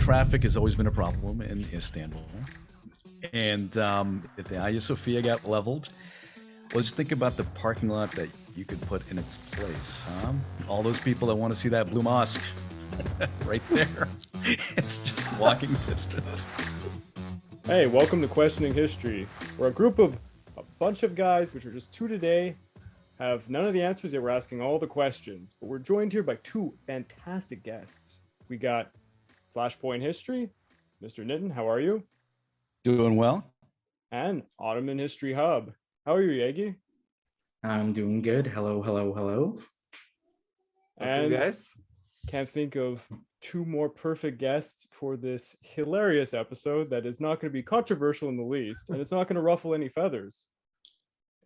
traffic has always been a problem in Istanbul. And if the Hagia Sophia got leveled, well, just think about the parking lot that you could put in its place, huh? All those people that want to see that blue mosque right there. It's just walking distance. Hey, welcome to Questioning History. We're a bunch of guys, which are just two today, have none of the answers, yet we're asking all the questions. But we're joined here by two fantastic guests. We got Flashpoint History, Mr. Nitin, how are you? Doing well. And Ottoman History Hub. How are you, Yegi? I'm doing good. Hello, hello, hello. And guys. can't think of two more perfect guests for this hilarious episode that is not going to be controversial in the least, and it's not going to ruffle any feathers.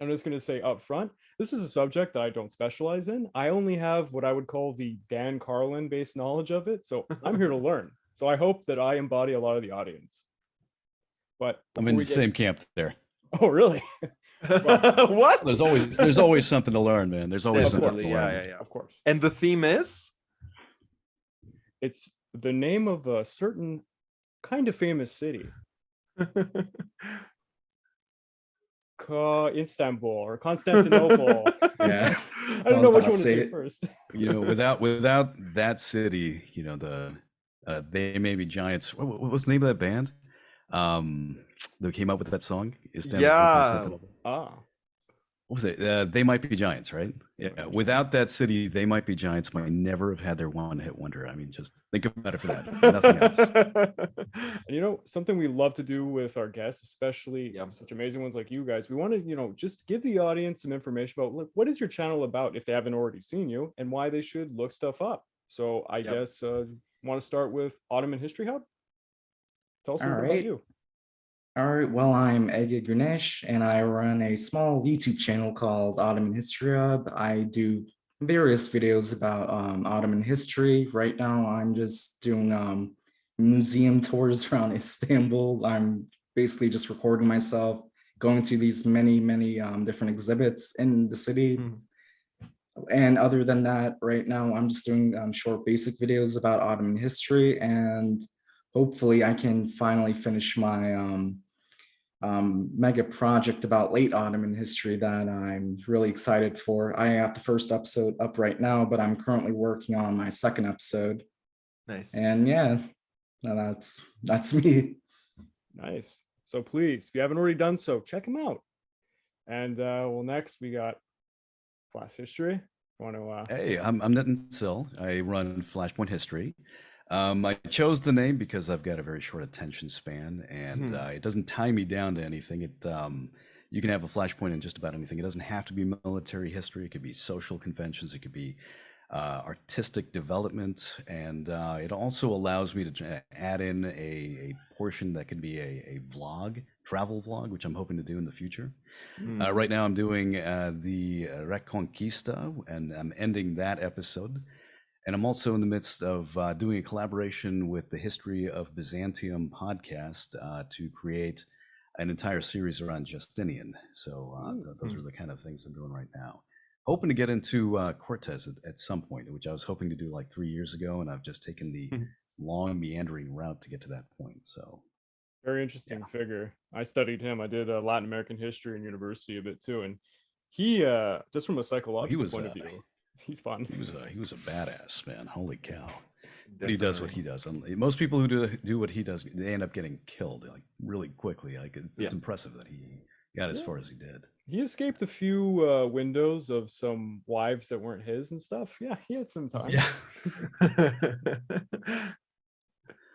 I'm just going to say up front, this is a subject that I don't specialize in. I only have what I would call the Dan Carlin based knowledge of it, so I'm here to learn. So I hope that I embody a lot of the audience. But I'm in the same camp there. Oh, really? What? There's always something to learn, man. There's always something to learn. Yeah. Of course. And the theme is? It's the name of a certain kind of famous city. Istanbul or Constantinople. Yeah. I don't know which one to say first. You know, without that city, you know, they may be giants. What was the name of that band? That came up with that song? Yeah. What was it? They Might Be Giants, right? Yeah. Without that city, They Might Be Giants might never have had their one-hit wonder. I mean, just think about it for that. Nothing else. And you know, something we love to do with our guests, especially such amazing ones like you guys, we want to, just give the audience some information about what is your channel about if they haven't already seen you, and why they should look stuff up. So I guess want to start with Ottoman History Hub. Tell us a little bit about you. All right, well, I'm Ege Gunesh, and I run a small YouTube channel called Ottoman History Hub. I do various videos about Ottoman history. Right now, I'm just doing museum tours around Istanbul. I'm basically just recording myself, going to these many different exhibits in the city. And other than that, right now, I'm just doing short basic videos about Ottoman history, and hopefully I can finally finish my mega project about late Ottoman history that I'm really excited for. I have the first episode up right now, but I'm currently working on my second episode. Nice. And yeah, that's me. Nice. So please, if you haven't already done so, check them out. And well, next we got Flash History. Hey, I'm Nitin Sill. I run Flashpoint History. I chose the name because I've got a very short attention span, and it doesn't tie me down to anything. You can have a flashpoint in just about anything. It doesn't have to be military history. It could be social conventions. It could be artistic development, and it also allows me to add in a portion that could be a vlog, travel vlog, which I'm hoping to do in the future. Right now, I'm doing the Reconquista, and I'm ending that episode. And I'm also in the midst of doing a collaboration with the History of Byzantium podcast to create an entire series around Justinian. So those are the kind of things I'm doing right now. Hoping to get into Cortez at some point, which I was hoping to do like 3 years ago, and I've just taken the long meandering route to get to that point. So very interesting figure. I studied him. I did Latin American history in university a bit too, and he just from a psychological point of view. He's fun. He was a badass, man. Holy cow! But he does what he does. Most people who do what he does, they end up getting killed like really quickly. Like it's impressive that he got as far as he did. He escaped a few windows of some wives that weren't his and stuff. Yeah, he had some time. Yeah.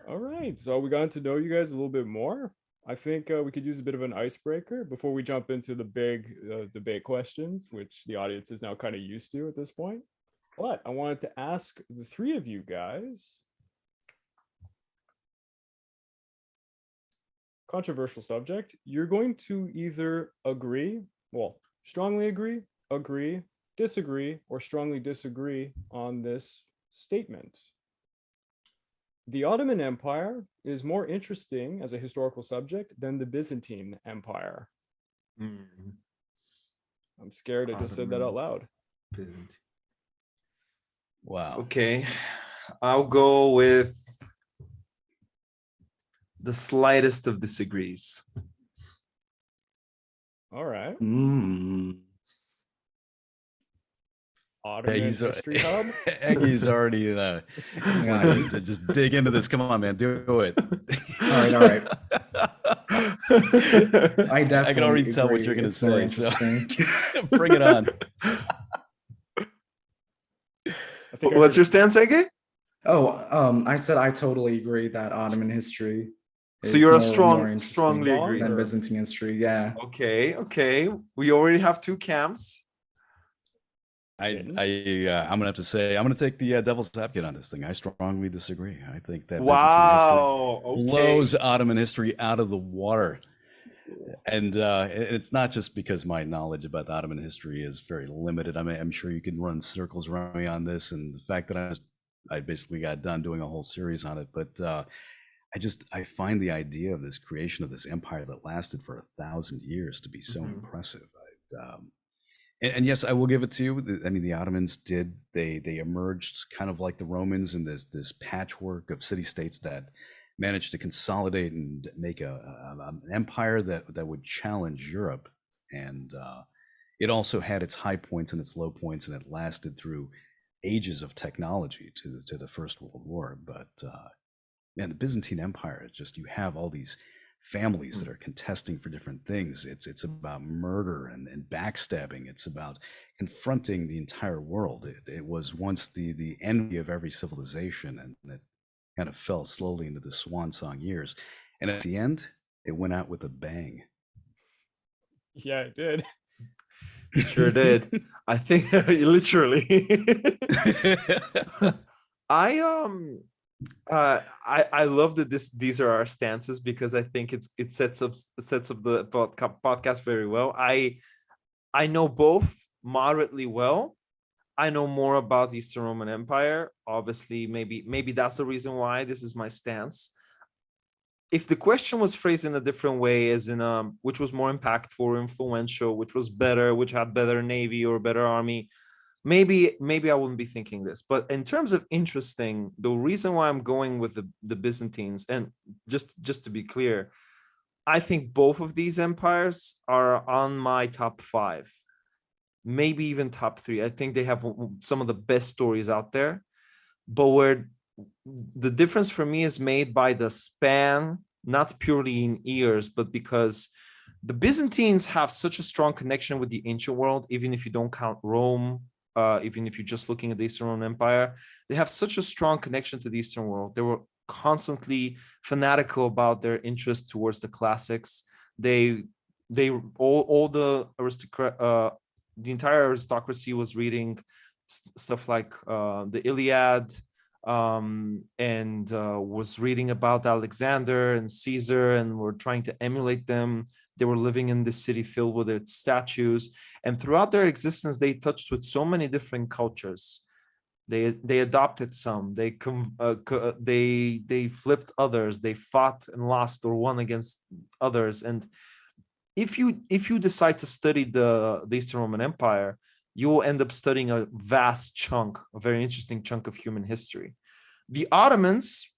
All right, so we got to know you guys a little bit more. I think we could use a bit of an icebreaker before we jump into the big debate questions, which the audience is now kind of used to at this point. But I wanted to ask the three of you guys, controversial subject. You're going to either strongly agree, disagree, or strongly disagree on this statement. The Ottoman Empire is more interesting as a historical subject than the Byzantine Empire. I'm scared I just said that out loud. Wow. Okay, I'll go with The slightest of disagrees. All right. Ottoman he's history hub. Eggy's already he's ready to just dig into this. Come on, man, do it. All right. I definitely I can already tell what you're going to it's more say. So interesting. bring it on. What's your stance, Ege? Oh, I said I totally agree that Ottoman history So is you're a more interesting strongly agree. than Byzantine history. Yeah. Okay. We already have two camps. I'm gonna have to say I'm gonna take the devil's advocate on this thing. I strongly disagree. I think that Wow. Byzantine history blows Ottoman history out of the water. And it's not just because my knowledge about the Ottoman history is very limited. I mean, I'm sure you can run circles around me on this, and the fact that I basically got done doing a whole series on it. But I find the idea of this creation of this empire that lasted for 1,000 years to be so impressive. And yes, I will give it to you. I mean, the Ottomans they emerged kind of like the Romans in this patchwork of city-states that managed to consolidate and make an empire that would challenge Europe. And it also had its high points and its low points, and it lasted through ages of technology to the First World War. But man, the Byzantine Empire, it's just, you have all these families that are contesting for different things. It's about murder and backstabbing. It's about confronting the entire world. It was once the envy of every civilization, and it kind of fell slowly into the swan song years. And at the end, it went out with a bang. Yeah, it did. It sure did. I think literally. I love that these are our stances, because I think it sets up the podcast very well. I know both moderately well. I know more about the Eastern Roman Empire. Obviously, maybe that's the reason why this is my stance. If the question was phrased in a different way, as in which was more impactful or influential, which was better, which had better navy or better army, maybe I wouldn't be thinking this. But in terms of interesting, the reason why I'm going with the Byzantines, and just to be clear, I think both of these empires are on my top 5, maybe even top 3. I think they have some of the best stories out there. But where the difference for me is made by the span, not purely in years, but because the Byzantines have such a strong connection with the ancient world, even if you don't count Rome, even if you're just looking at the Eastern Roman Empire, they have such a strong connection to the Eastern world. They were constantly fanatical about their interest towards the classics. They all the the entire aristocracy was reading stuff like the Iliad, and was reading about Alexander and Caesar, and were trying to emulate them. They were living in this city filled with its statues, and throughout their existence, they touched with so many different cultures. They adopted some. They flipped others. They fought and lost or won against others. And if you decide to study the Eastern Roman Empire, you will end up studying a vast chunk, a very interesting chunk of human history. The Ottomans,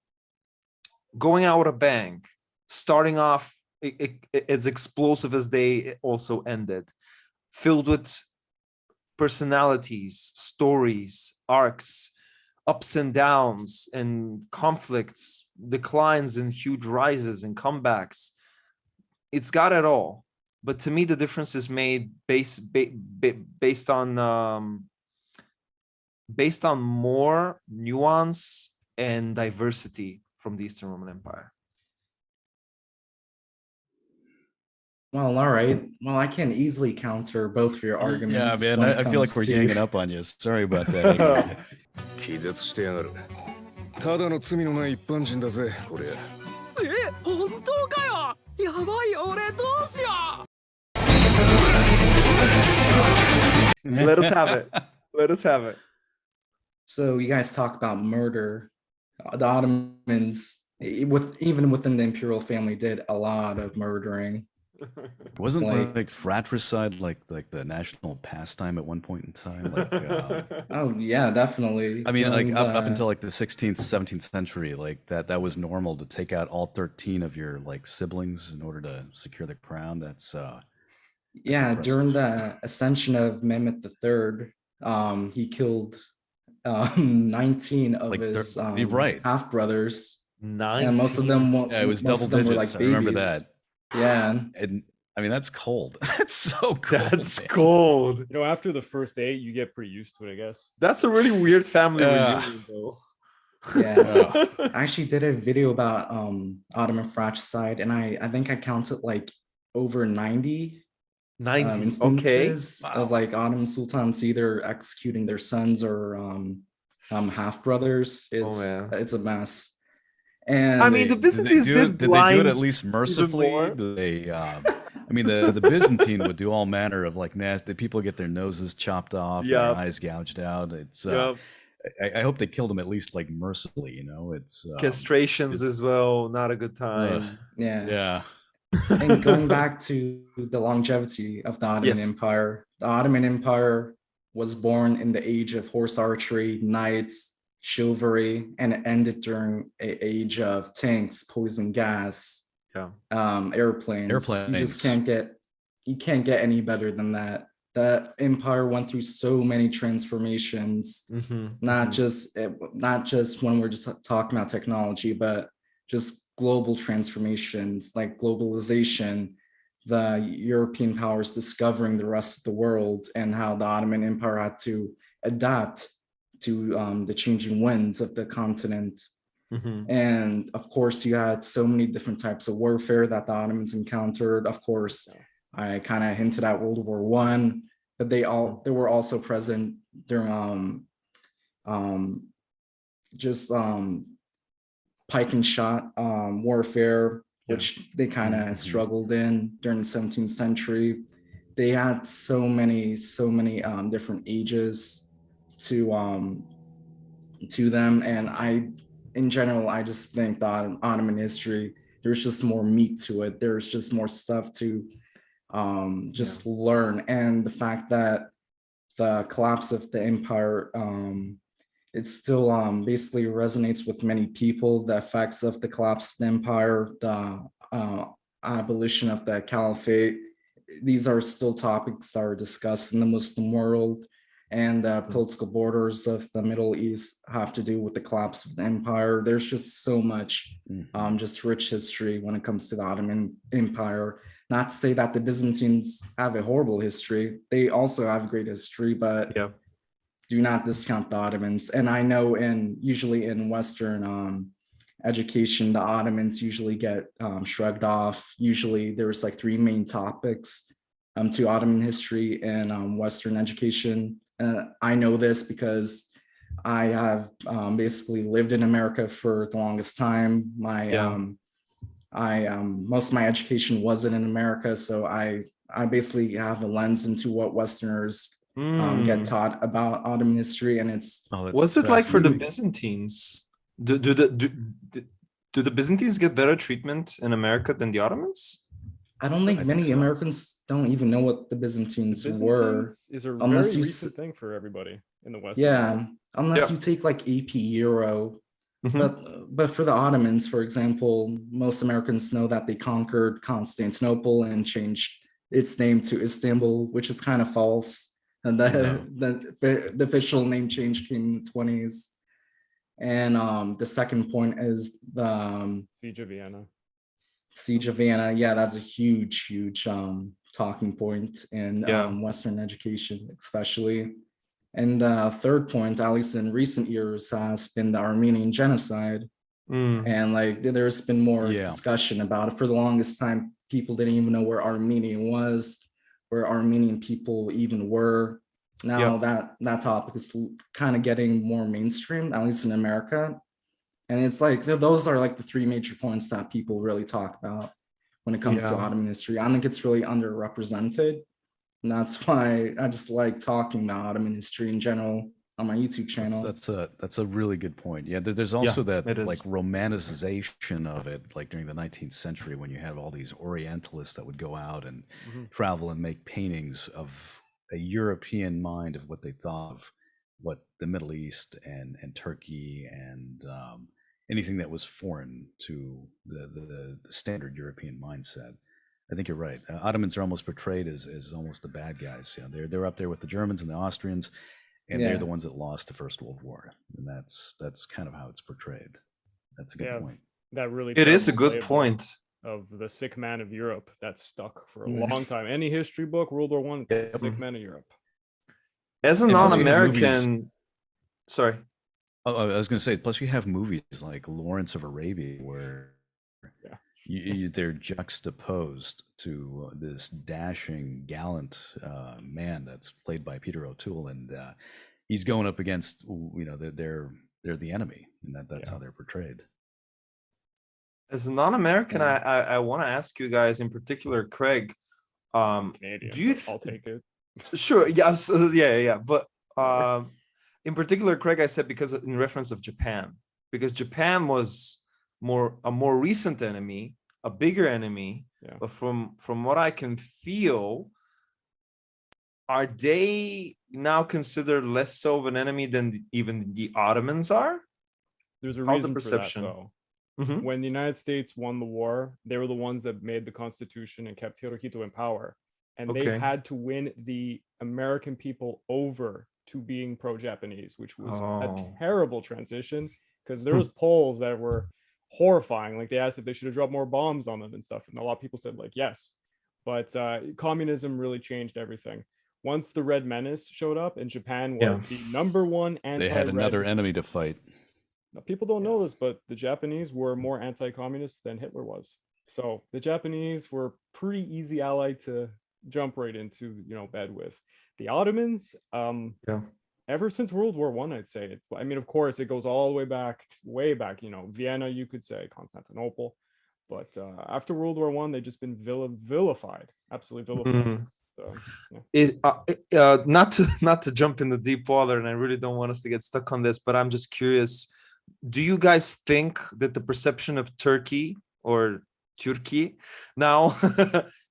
going out with a bang, starting off as explosive as they also ended, filled with personalities, stories, arcs, ups and downs, and conflicts, declines and huge rises and comebacks. It's got it all. But to me, the difference is made based on more nuance and diversity from the Eastern Roman Empire. Well, all right. Well, I can easily counter both of your arguments. Yeah, man, I feel like we're ganging up on you. Sorry about that. 気絶してやがる。ただの罪のない一般人だぜ、これ。本当かよ。やばい、俺どうしよう。Let us have it. Let us have it. So you guys talk about murder. The Ottomans, even within the imperial family, did a lot of murdering. Wasn't Like- like fratricide like the national pastime at one point in time? Like, Oh yeah, definitely. I mean, like During up the- until like the 16th, 17th century, like that was normal to take out all 13 of your like siblings in order to secure the crown. That's yeah, during impressive. the ascension of Mehmet III, he killed 19 of Like his you're right. half brothers, and 19. Yeah, it was most double of them were digits. like I remember babies. that. Yeah, And I mean, that's cold. That's so cold. That's man. cold. You know, after the first 8, you get pretty used to it, I guess. That's a really weird family Yeah. reunion, though. yeah. I actually did a video about Ottoman fratricide, and I think I counted like over 90 90. instances Wow. of like Ottoman sultans either executing their sons or half brothers. man. It's a mess. And I mean, the Byzantines did Did they do it blind at least mercifully? more. Do they? I mean, the Byzantine would do all manner of like nasty. People get their noses chopped off, Yup. their eyes gouged out. It's. Yup. I hope they killed them at least like mercifully. You know, it's. Castrations as well, not a good time. yeah. Yeah. And going back to the longevity of the Ottoman Yes. Empire, the Ottoman Empire was born in the age of horse archery, knights, chivalry, and it ended during an age of tanks, poison gas, Yeah. airplanes. You just Airplanes. you can't get any better than that. That empire went through so many transformations, not just when we're just talking about technology, but just global transformations like globalization, the European powers discovering the rest of the world, and how the Ottoman Empire had to adapt to the changing winds of the continent. And of course, you had so many different types of warfare that the Ottomans encountered. Of course, I kind of hinted at World War One, but they were also present during just pike and shot warfare, which they kind of struggled in during the 17th century. They had so many different ages to them, and in general, I just think that Ottoman history, there's just more meat to it. There's just more stuff to just learn, and the fact that the collapse of the empire, it still basically resonates with many people. The effects of the collapse of the empire, the abolition of the caliphate, these are still topics that are discussed in the Muslim world, and the political borders of the Middle East have to do with the collapse of the empire. There's just so much just rich history when it comes to the Ottoman Empire. Not to say that the Byzantines have a horrible history. They also have great history, but do not discount the Ottomans. And I know usually in Western education, the Ottomans usually get shrugged off. Usually there's like 3 main topics to Ottoman history in Western education. I know this because I have basically lived in America for the longest time. Most of my education wasn't in America, so I basically have a lens into what Westerners get taught about Ottoman history, and it's. What's it like for the Byzantines? Do the Byzantines get better treatment in America than the Ottomans? I don't think many so. Americans don't even know what the Byzantines were. Is a unless very you recent thing for everybody in the West. Yeah, unless you take like AP Euro. But for the Ottomans, for example, most Americans know that they conquered Constantinople and changed its name to Istanbul, which is kind of false. And the official name change came in the 20s. And the second point is the Siege of Vienna. Siege of Vienna. Yeah, that's a huge talking point in Western education, especially. And the third point, at least in recent years, has been the Armenian genocide. And like there's been more discussion about it. For the longest time, people didn't even know where Armenia was, where Armenian people even were. Now that topic is kind of getting more mainstream, at least in America. And it's like those are like the 3 major points that people really talk about when it comes to Ottoman history. I think it's really underrepresented. And that's why I just like talking about Ottoman history in general. on my YouTube channel. That's a really good point. Yeah, there's also that it is. like romanticization of it, like during the 19th century when you had all these Orientalists that would go out and travel and make paintings of a European mind of what they thought of what the Middle East and Turkey and anything that was foreign to the standard European mindset. I think you're right. Ottomans are almost portrayed as almost the bad guys. You know, they're up there with the Germans and the Austrians, and they're the ones that lost the First World War, and that's kind of how it's portrayed. That's a good point. That really It is a terrible good label point. of the sick man of Europe that stuck for a long time. Any history book, World War One, the sick man of Europe. As a And plus you have non-American, sorry. Oh, I was going to say, plus you have movies like Lawrence of Arabia where they're juxtaposed to this dashing, gallant man that's played by Peter O'Toole, and he's going up against, you know, they're the enemy, and that's how they're portrayed. As a non-American, I want to ask you guys, in particular, Craig, Canadian, do you? I'll take it. Sure. Yes. Yeah. But in particular, Craig, I said because in reference of Japan, because Japan was a more recent enemy, a bigger enemy. Yeah. But from what I can feel, are they now considered less so of an enemy than even the Ottomans are? There's a How's the reason perception? for that, though. Mhm. When the United States won the war, they were the ones that made the Constitution and kept Hirohito in power. And they had to win the American people over to being pro-Japanese, which was a terrible transition because there was polls that were horrifying. Like they asked if they should have dropped more bombs on them and stuff. And a lot of people said like, yes. But communism really changed everything. Once the Red Menace showed up and Japan was the #1 anti-red. They had another enemy to fight. Now, people don't know this, but the Japanese were more anti-communist than Hitler was. So the Japanese were pretty easy ally to jump right into, you know, bed with. The Ottomans, ever since World War I, I'd say. I mean, of course, it goes all the way back, you know, Vienna, you could say, Constantinople. But after World War I, they've just been vilified, absolutely vilified. So, not to jump in the deep water, and I really don't want us to get stuck on this, but I'm just curious, do you guys think that the perception of Turkey or Turkey now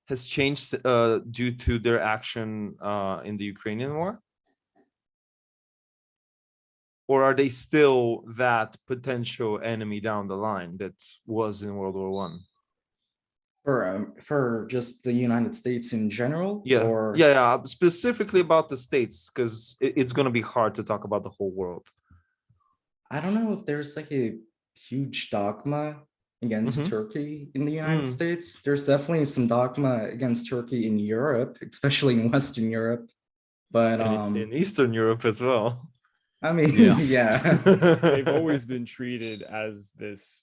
has changed due to their action in the Ukrainian war? Or are they still that potential enemy down the line that was in World War I? For just the United States in general? Yeah, specifically about the States, because it's going to be hard to talk about the whole world. I don't know if there's like a huge dogma against Turkey in the United States. There's definitely some dogma against Turkey in Europe, especially in Western Europe. But in Eastern Europe as well. I mean, they've always been treated as this,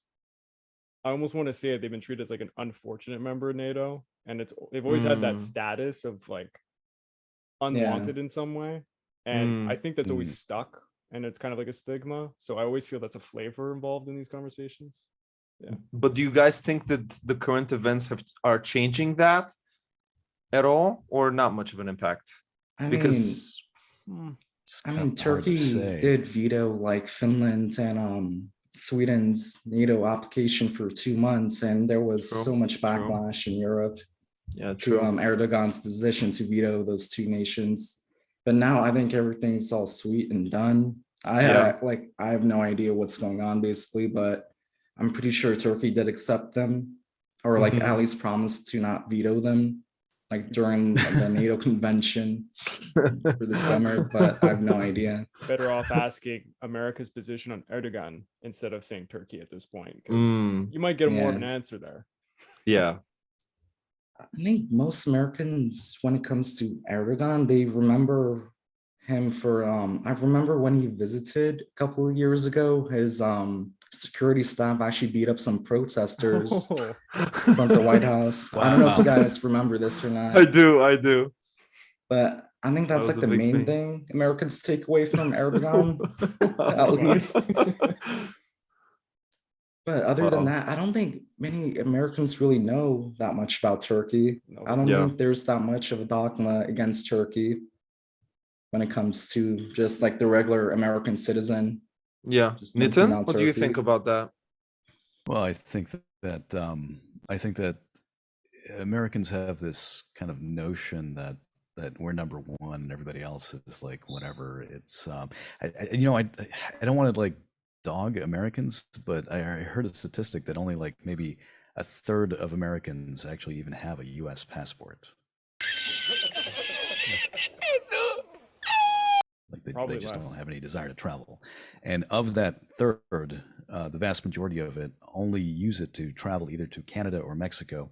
I almost want to say it, they've been treated as like an unfortunate member of NATO, and they've always had that status of like unwanted in some way, and I think that's always stuck, and it's kind of like a stigma. So I always feel that's a flavor involved in these conversations. But do you guys think that the current events are changing that at all, or not much of an impact? Because I mean, Turkey did veto like Finland and Sweden's NATO application for 2 months, and there was so much backlash in Europe to Erdogan's decision to veto those 2 nations. But now I think everything's all sweet and done. I have no idea what's going on basically, but I'm pretty sure Turkey did accept them, or like at least promised to not veto them, like during the NATO convention for the summer, but I have no idea. Better off asking America's position on Erdogan instead of saying Turkey at this point, because you might get more of an answer there. Yeah. I think most Americans, when it comes to Erdogan, they remember him for, I remember when he visited a couple of years ago, his security staff actually beat up some protesters from the White House. Wow. I don't know if you guys remember this or not. I do. But I think that's like the main thing Americans take away from Erdogan, at least. But other than that, I don't think many Americans really know that much about Turkey. I don't think there's that much of a dogma against Turkey. when it comes to just like the regular American citizen. Yeah. Just thinking Nitin, about what do you Turkey. think about that? Well, I think that Americans have this kind of notion that we're number one and everybody else is like whatever. It's I don't want to like dog Americans, but I heard a statistic that only like maybe a third of Americans actually even have a U.S. passport. Like they Probably just less. don't have any desire to travel. And of that third, the vast majority of it only use it to travel either to Canada or Mexico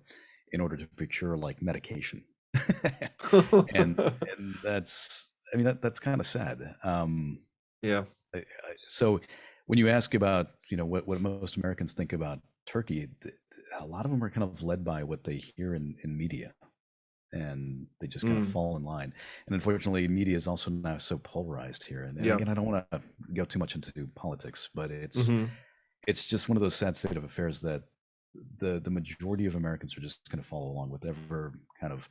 in order to procure like medication. and that's, I mean, that's kind of sad. Yeah. So when you ask about, what most Americans think about Turkey, a lot of them are kind of led by what they hear in media. And they just kind of fall in line. And unfortunately, media is also now so polarized here. And again, I don't want to go too much into politics, but it's just one of those sad state of affairs that the majority of Americans are just going to follow along with whatever kind of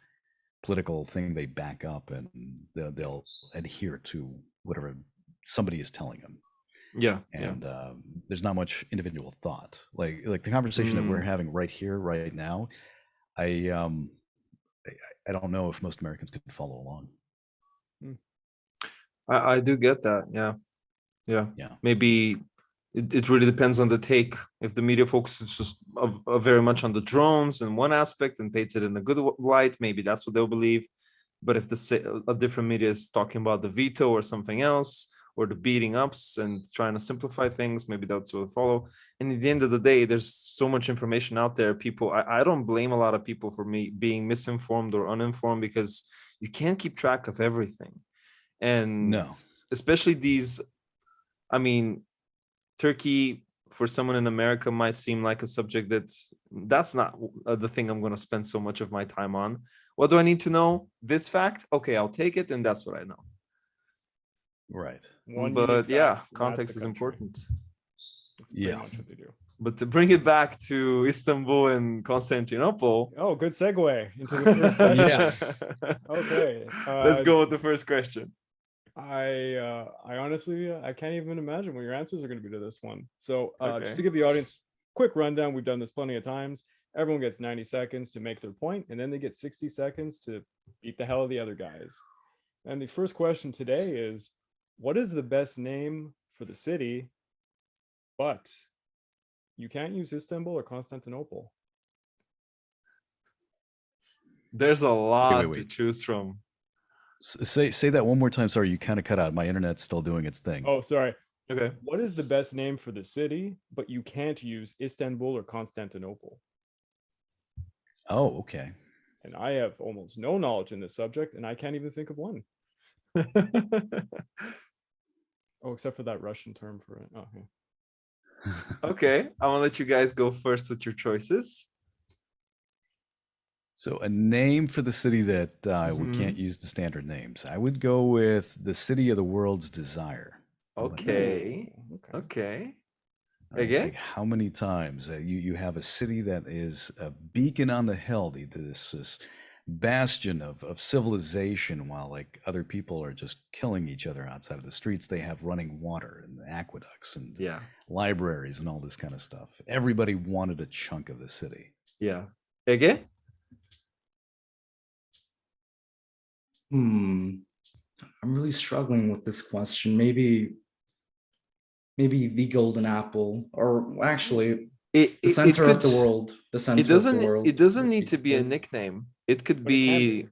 political thing they back up, and they'll adhere to whatever somebody is telling them. Yeah. And there's not much individual thought. Like the conversation that we're having right here, right now. I don't know if most Americans could follow along. I do get that. Yeah. Maybe it really depends on the take. If the media focuses just very much on the drones in one aspect and paints it in a good light, maybe that's what they'll believe. But if a different media is talking about the veto or something else, or the beating ups and trying to simplify things, maybe that's what will follow. And at the end of the day, there's so much information out there. People, I don't blame a lot of people for being misinformed or uninformed, because you can't keep track of everything. And especially these, I mean, Turkey for someone in America might seem like a subject that's not the thing I'm going to spend so much of my time on. What do I need to know? This fact? Okay, I'll take it. And that's what I know. Right. But yeah, context is important. Yeah. Much what they do. But to bring it back to Istanbul and Constantinople. Oh, good segue into the first question. Okay. Let's go with the first question. I honestly, I can't even imagine what your answers are going to be to this one. So just to give the audience a quick rundown, we've done this plenty of times. Everyone gets 90 seconds to make their point, and then they get 60 seconds to beat the hell out of the other guys. And the first question today is, what is the best name for the city, but you can't use Istanbul or Constantinople? There's a lot to choose from. Say that one more time. Sorry, you kind of cut out. My internet's still doing its thing. Oh, sorry. Okay. What is the best name for the city, but you can't use Istanbul or Constantinople? Oh, okay. And I have almost no knowledge in this subject, and I can't even think of one. Oh, except for that Russian term for it. Oh, yeah. Okay, I want to let you guys go first with your choices. So a name for the city that we can't use the standard names. I would go with the city of the world's desire. Okay. Again? Like how many times you have a city that is a beacon on the hill, this bastion of civilization, while like other people are just killing each other outside of the streets. They have running water and aqueducts and libraries and all this kind of stuff. Everybody wanted a chunk of the city. Yeah. Again? I'm really struggling with this question. Maybe the Golden Apple, or actually the center of the world. The center of the world. It doesn't need to be a nickname. It could be.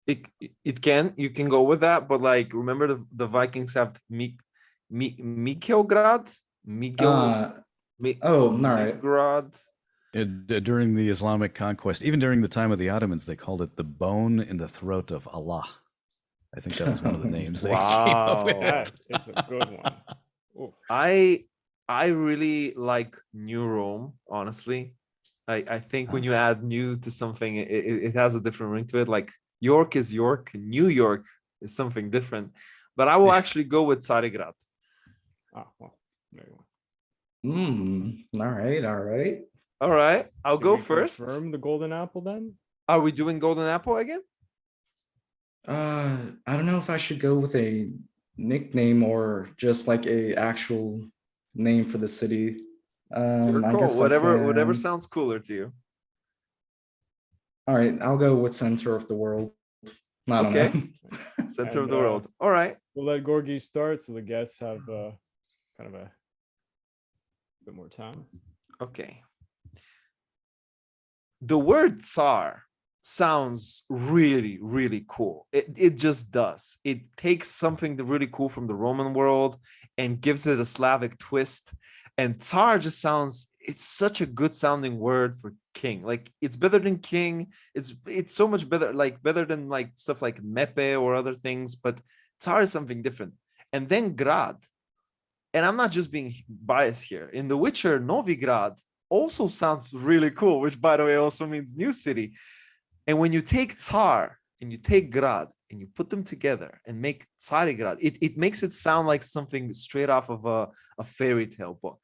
You can go with that, but like remember the Vikings have Mikkelgrad. All right. During the Islamic conquest, even during the time of the Ottomans, they called it the bone in the throat of Allah. I think that was one of the names they came up with. That is a good one. Ooh. I really like New Rome, honestly. I think when you add new to something, it has a different ring to it. Like York is York, New York is something different. But I will actually go with Carigrad. Oh, well, there you go. All right. I'll go first. Confirm the Golden Apple then? Are we doing Golden Apple again? I don't know if I should go with a nickname or just like a actual name for the city. Your I call. guess I Whatever can. sounds cooler to you. All right, I'll go with center of the world. I don't Okay. know. Center of And the world. All right. we'll let Georgi start so the guests have kind of a bit more time. Okay. The word Tsar sounds really, really cool. It just does. It takes something really cool from the Roman world and gives it a Slavic twist. And Tsar just sounds, it's such a good sounding word for king. Like it's better than king. It's so much better, like better than like stuff like Mepe or other things, but Tsar is something different. And then Grad. And I'm not just being biased here. In The Witcher, Novigrad also sounds really cool, which by the way also means new city. And when you take Tsar and you take Grad and you put them together and make Tsarigrad, it makes it sound like something straight off of a fairy tale book.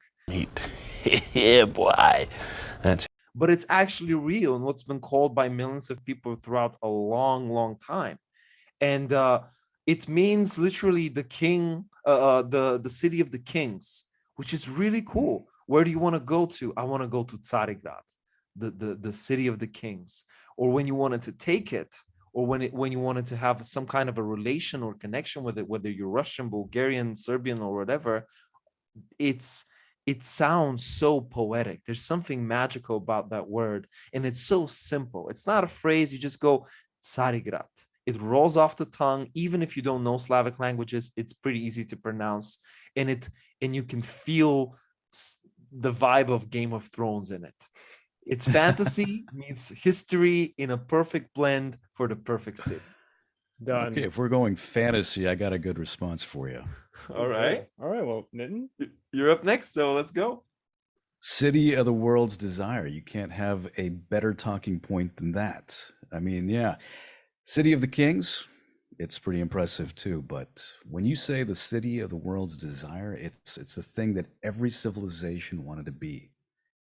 Yeah, boy. That's But it's actually real and what's been called by millions of people throughout a long, long time. And it means literally the king, the city of the kings, which is really cool. Where do you want to go to? I want to go to Tsarigrad, the city of the kings. Or when you wanted to take it, or when you wanted to have some kind of a relation or connection with it, whether you're Russian, Bulgarian, Serbian, or whatever, it sounds so poetic. There's something magical about that word, and it's so simple. It's not a phrase. You just go Tsarigrad. It rolls off the tongue. Even if you don't know Slavic languages, it's pretty easy to pronounce, and you can feel the vibe of Game of Thrones in it. It's fantasy meets history in a perfect blend for the perfect city. Done. Okay, if we're going fantasy, I got a good response for you. All right. All right. Well, Nitin. You're up next, so let's go. City of the world's desire. You can't have a better talking point than that. I mean, yeah. City of the Kings, it's pretty impressive too. But when you say the city of the world's desire, it's the thing that every civilization wanted to be.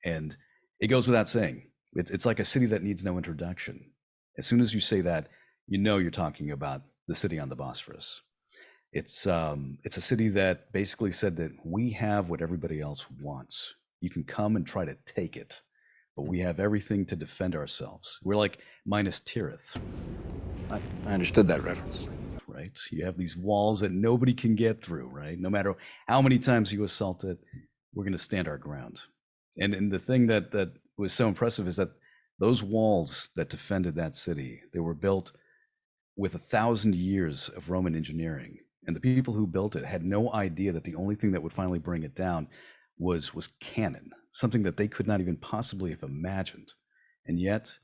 And it goes without saying. It's like a city that needs no introduction. As soon as you say that, you know you're talking about the city on the Bosphorus. It's a city that basically said that we have what everybody else wants. You can come and try to take it, but we have everything to defend ourselves. We're like Minas Tirith, I understood that reference. right? You have these walls that nobody can get through, right? No matter how many times you assault it, we're going to stand our ground. And the thing that was so impressive is that those walls that defended that city, they were built with 1,000 years of Roman engineering. And the people who built it had no idea that the only thing that would finally bring it down was cannon, something that they could not even possibly have imagined. And yet,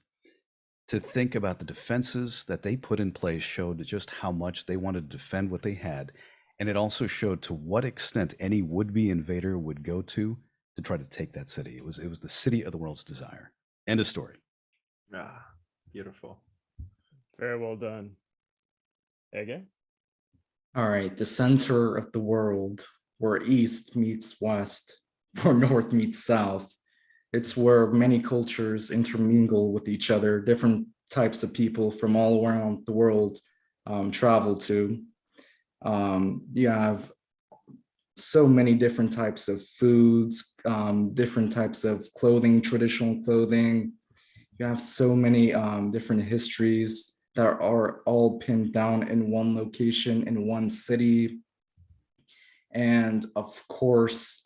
to think about the defenses that they put in place showed just how much they wanted to defend what they had. And it also showed to what extent any would-be invader would go to try to take that city. It was the city of the world's desire. End of story. Ah, beautiful. Very well done. Again. All right, the center of the world, where east meets west, or north meets south. It's where many cultures intermingle with each other. Different types of people from all around the world travel to. You have so many different types of foods, different types of clothing, traditional clothing. You have so many different histories that are all pinned down in one location, in one city. And of course,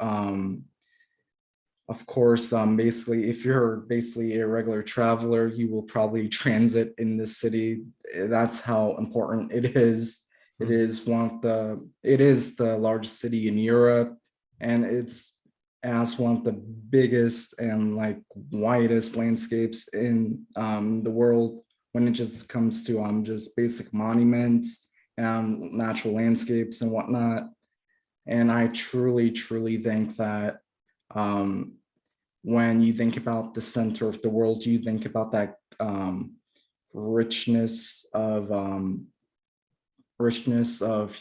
basically, if you're basically a regular traveler, you will probably transit in this city. That's how important it is. It is the largest city in Europe, and it's as one of the biggest and like widest landscapes in the world when it just comes to just basic monuments, natural landscapes and whatnot. And I truly, truly think that when you think about the center of the world, you think about that richness of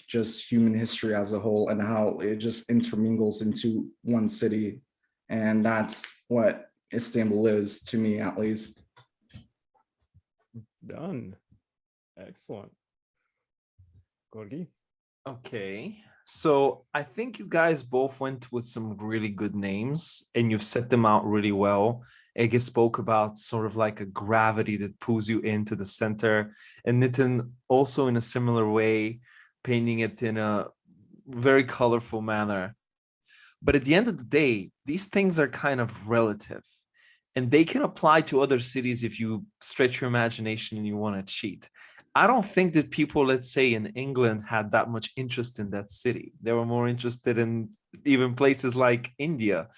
just human history as a whole and how it just intermingles into one city. And that's what Istanbul is, to me at least. Done. Excellent. Georgi. Okay. So I think you guys both went with some really good names and you've set them out really well. Ege spoke about sort of like a gravity that pulls you into the center, and Nitin also in a similar way, painting it in a very colorful manner. But at the end of the day, these things are kind of relative and they can apply to other cities if you stretch your imagination and you want to cheat. I don't think that people, let's say in England, had that much interest in that city. They were more interested in even places like India.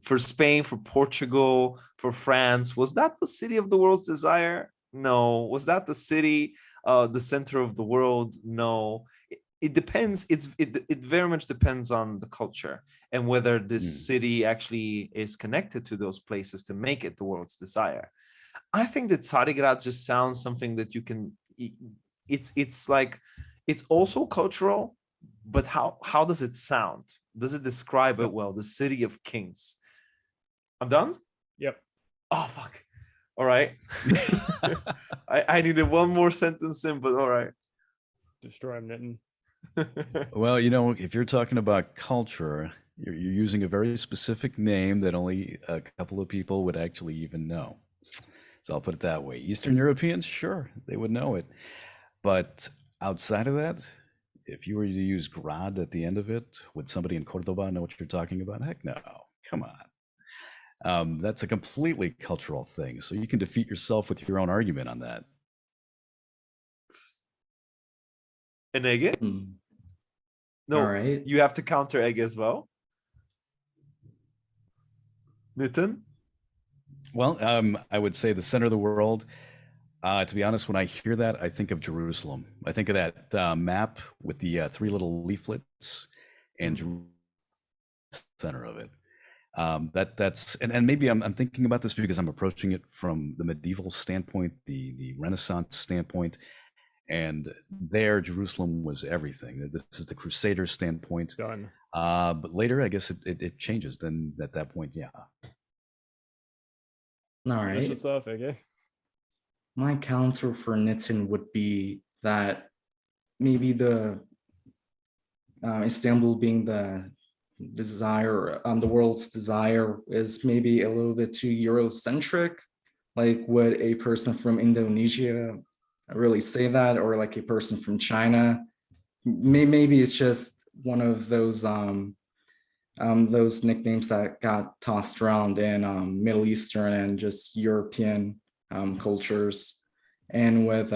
For Spain, for Portugal, for France, was that the city of the world's desire? No. Was that the city, the center of the world? No. It depends. It very much depends on the culture and whether this city actually is connected to those places to make it the world's desire. I think that Tsarigrad just sounds something that you can. It's like it's also cultural, but how does it sound? Does it describe it well? The city of kings. I'm done. Yep. Oh fuck. All right. I needed one more sentence in, but all right. Destroy him, Nitin. Well, you know, if you're talking about culture, you're using a very specific name that only a couple of people would actually even know. So I'll put it that way. Eastern Europeans, sure, they would know it. But outside of that, if you were to use grad at the end of it, would somebody in Cordoba know what you're talking about? Heck no. Come on. That's a completely cultural thing. So you can defeat yourself with your own argument on that. And Ege? No, All right. you have to counter Ege as well. Nitin? Well, I would say the center of the world. To be honest, when I hear that, I think of Jerusalem. I think of that map with the three little leaflets and center of it. That's and maybe I'm thinking about this because I'm approaching it from the medieval standpoint, the Renaissance standpoint, and there Jerusalem was everything. This is the Crusader standpoint. Done. But later, I guess it changes. Then at that point, yeah. All Finish right. us off, Ege. My counter for Nitin would be that maybe the Istanbul being the desire, the world's desire, is maybe a little bit too Eurocentric. Like, would a person from Indonesia really say that, or like a person from China? Maybe it's just one of those nicknames that got tossed around in Middle Eastern and just European cultures. And with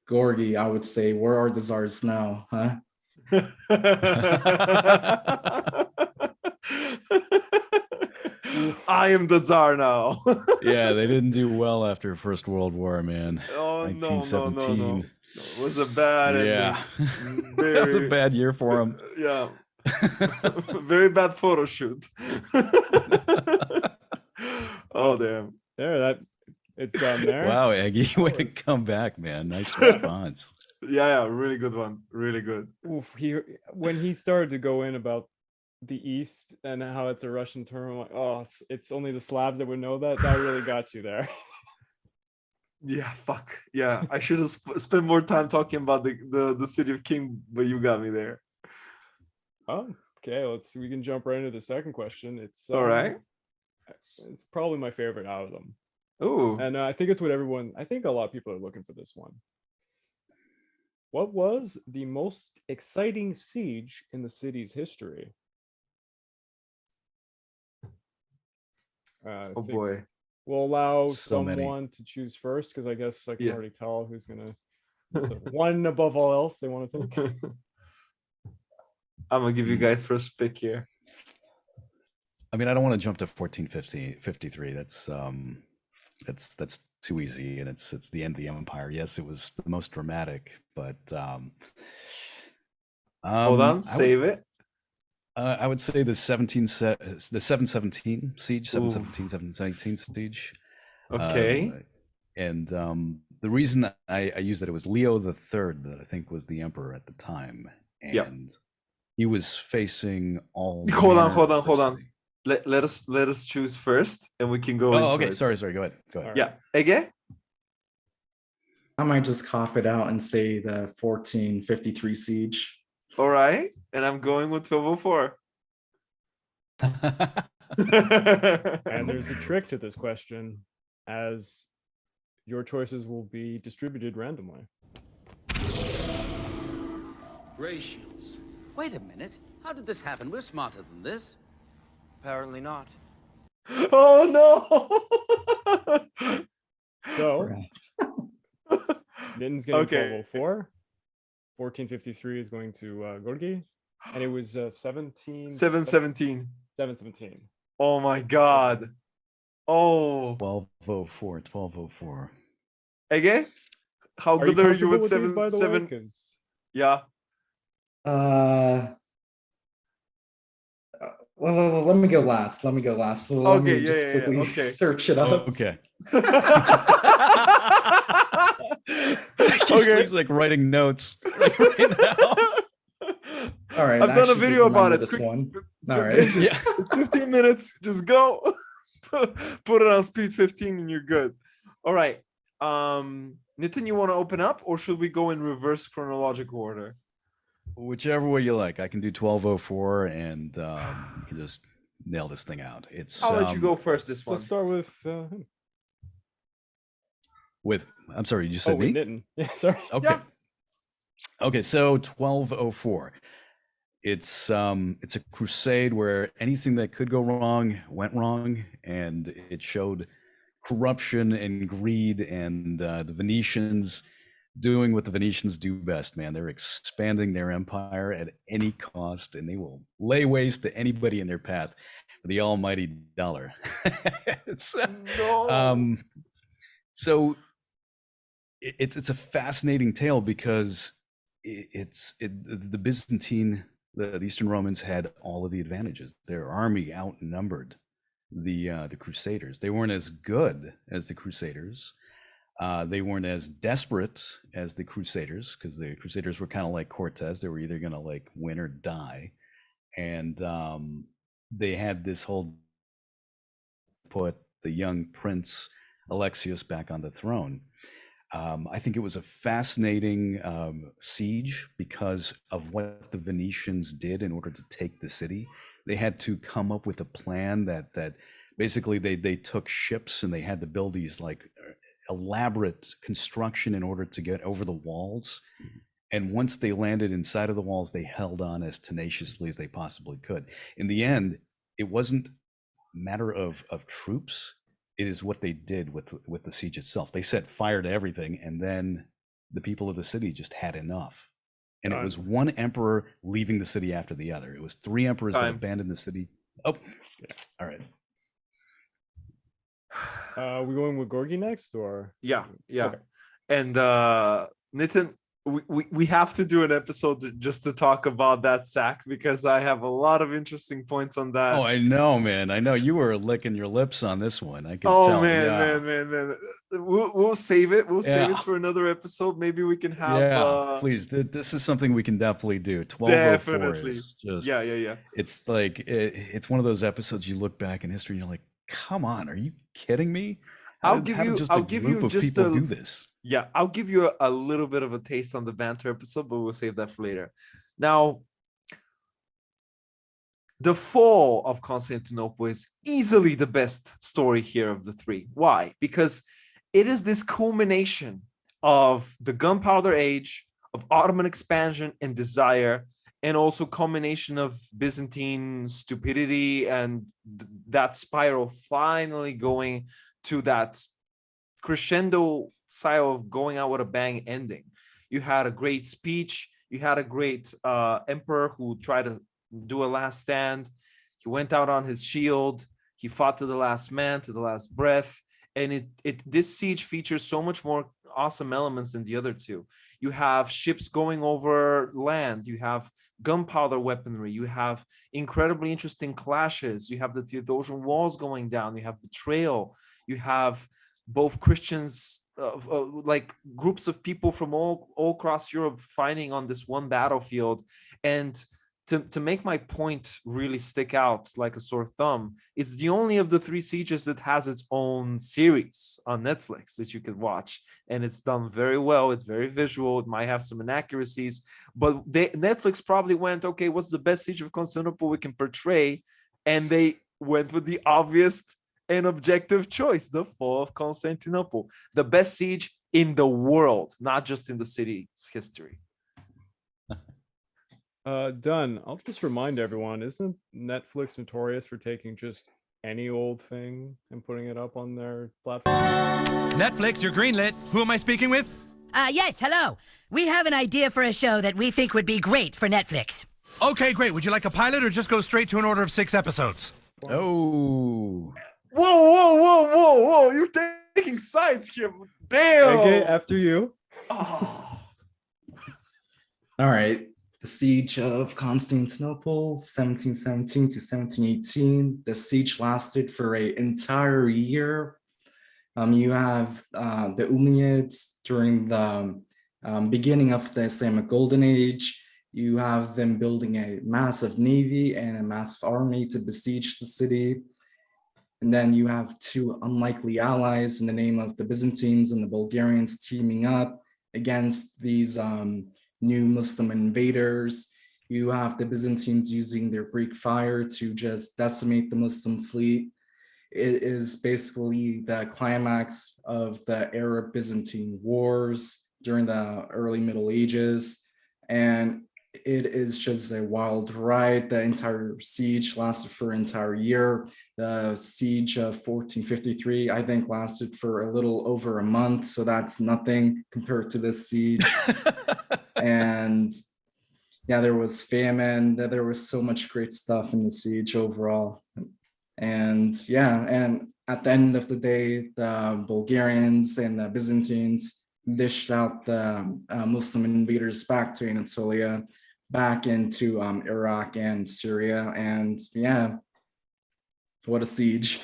Georgi, I would say, where are the czars now, huh? I am the Tsar now. Yeah, they didn't do well after First World War, man. Oh, no. 1917. It was a bad Yeah, ending. that was a bad year for them. Yeah. Very bad photo shoot. Oh, damn. There, it's done there. Wow, Eggy, way to come back, man. Nice response. Yeah, really good one. Really good. Oof, when he started to go in about the East and how it's a Russian term, I'm like, oh, it's only the Slavs that would know that. That really got you there. Yeah, fuck. Yeah, I should have spent more time talking about the city of King, but you got me there. Oh, okay. We can jump right into the second question. It's All right. It's probably my favorite out of them. Ooh. And I think it's what I think a lot of people are looking for this one. What was the most exciting siege in the city's history? Oh boy. We'll allow So many. someone to choose first, because I guess I can Yeah. already tell who's gonna. So one above all else they want to take. I'm gonna give you guys first pick here. I mean, I don't want to jump to 1453. That's too easy, and it's the end of the empire. Yes, it was the most dramatic, but Hold on, save it. I would say the 717 siege, 717 siege. Okay. And the reason I used that, it was Leo the Third that I think was the emperor at the time, and Yep. he was facing all. Hold on. adversity. Let us choose first, and we can go. Oh, into okay. it. Sorry. Go ahead. Yeah, Ege. I might just cop it out and say the 1453 siege. All right, and I'm going with 1204. And there's a trick to this question, as your choices will be distributed randomly. Ray shields. Wait a minute. How did this happen? We're smarter than this. Apparently not. Oh no! So Nitin's getting Okay. 1204. 1453 is going to Georgi, and it was 717. 717. Oh my god. Oh. 1204, 1204. Again? How Are good are you comfortable with these, seven by the way? seven? 'Cause Yeah. Well, let me go last. Let me go last. Let Okay, me just yeah, quickly okay. search it up. Okay. Okay. Just please, like writing notes right now. All right, I've I done a should video about remember it. this Quick- one. All quick right. mention. Yeah. It's 15 minutes. Just go. Put it on speed 15 and you're good. All right. Nitin, you want to open up, or should we go in reverse chronological order? Whichever way you like. I can do 1204 and you can just nail this thing out. It's I'll let you go first this one. let's start with him. with I'm sorry, you said with me? Nitin. Yeah, sorry. Okay. Yeah. Okay, so 1204. It's a crusade where anything that could go wrong went wrong, and it showed corruption and greed and the Venetians doing what the Venetians do best, man. They're expanding their empire at any cost, and they will lay waste to anybody in their path for the almighty dollar. It's No. so it's a fascinating tale because the Byzantine, the Eastern Romans had all of the advantages. Their army outnumbered the Crusaders. They weren't as good as the Crusaders. They weren't as desperate as the Crusaders, because the Crusaders were kind of like Cortez. They were either going to like win or die, and they had this whole put the young prince Alexius back on the throne. I think it was a fascinating siege because of what the Venetians did in order to take the city. They had to come up with a plan that basically they took ships and they had to build these like elaborate construction in order to get over the walls. And once they landed inside of the walls, they held on as tenaciously as they possibly could. In the end, it wasn't a matter of troops. It is what they did with the siege itself. They set fire to everything, and then the people of the city just had enough. And it was one emperor leaving the city after the other. It was 3 emperors that abandoned the city. Oh, yeah. All right. We going with Georgi next, or Yeah. Okay. And Nitin, we have to do an episode just to talk about that sack, because I have a lot of interesting points on that. Oh, I know, man. I know you were licking your lips on this one. I can Oh tell. man, Yeah. man. We'll save it. We'll save Yeah. it for another episode. Maybe we can have Please. This is something we can definitely do. 1204 definitely. is just Yeah. It's like it's one of those episodes you look back in history and you're like, come on, are you kidding me? How did a group of people do this? Yeah, I'll give you a little bit of a taste on the banter episode, but we'll save that for later. Now, the fall of Constantinople is easily the best story here of the 3. Why? Because it is this culmination of the gunpowder age, of Ottoman expansion and desire, and also culmination of Byzantine stupidity and that spiral finally going to that crescendo style of going out with a bang ending. You had a great speech. You had a great emperor who tried to do a last stand. He went out on his shield. He fought to the last man, to the last breath. And this siege features so much more awesome elements than the other 2. You have ships going over land. You have gunpowder weaponry. You have incredibly interesting clashes. You have the Theodosian walls going down. You have betrayal. You have both Christians, like groups of people from all across Europe fighting on this one battlefield. And to make my point really stick out like a sore thumb, it's the only of the three sieges that has its own series on Netflix that you can watch, and it's done very well. It's very visual. It might have some inaccuracies, but Netflix probably went, okay, what's the best siege of Constantinople we can portray, and they went with the obvious and objective choice: the fall of Constantinople, the best siege in the world, not just in the city's history. Done. I'll just remind everyone, isn't Netflix notorious for taking just any old thing and putting it up on their platform? Netflix, you're greenlit. Who am I speaking with? Yes, hello. We have an idea for a show that we think would be great for Netflix. Okay, great. Would you like a pilot or just go straight to an order of 6 episodes? Oh. Whoa! You're taking sides here. Damn. Okay, after you. Oh. All right. The Siege of Constantinople, 1717 to 1718. The siege lasted for an entire year. You have the Umayyads during the beginning of the Islamic Golden Age. You have them building a massive navy and a massive army to besiege the city. And then you have two unlikely allies in the name of the Byzantines and the Bulgarians teaming up against these new Muslim invaders. You have the Byzantines using their Greek fire to just decimate the Muslim fleet. It is basically the climax of the Arab-Byzantine wars during the early Middle Ages. And it is just a wild ride. The entire siege lasted for an entire year. The siege of 1453, I think, lasted for a little over a month. So that's nothing compared to this siege. And yeah, there was famine. There was so much great stuff in the siege overall. And yeah, and at the end of the day, the Bulgarians and the Byzantines dished out the Muslim invaders back to Anatolia, back into Iraq and Syria. And yeah, what a siege.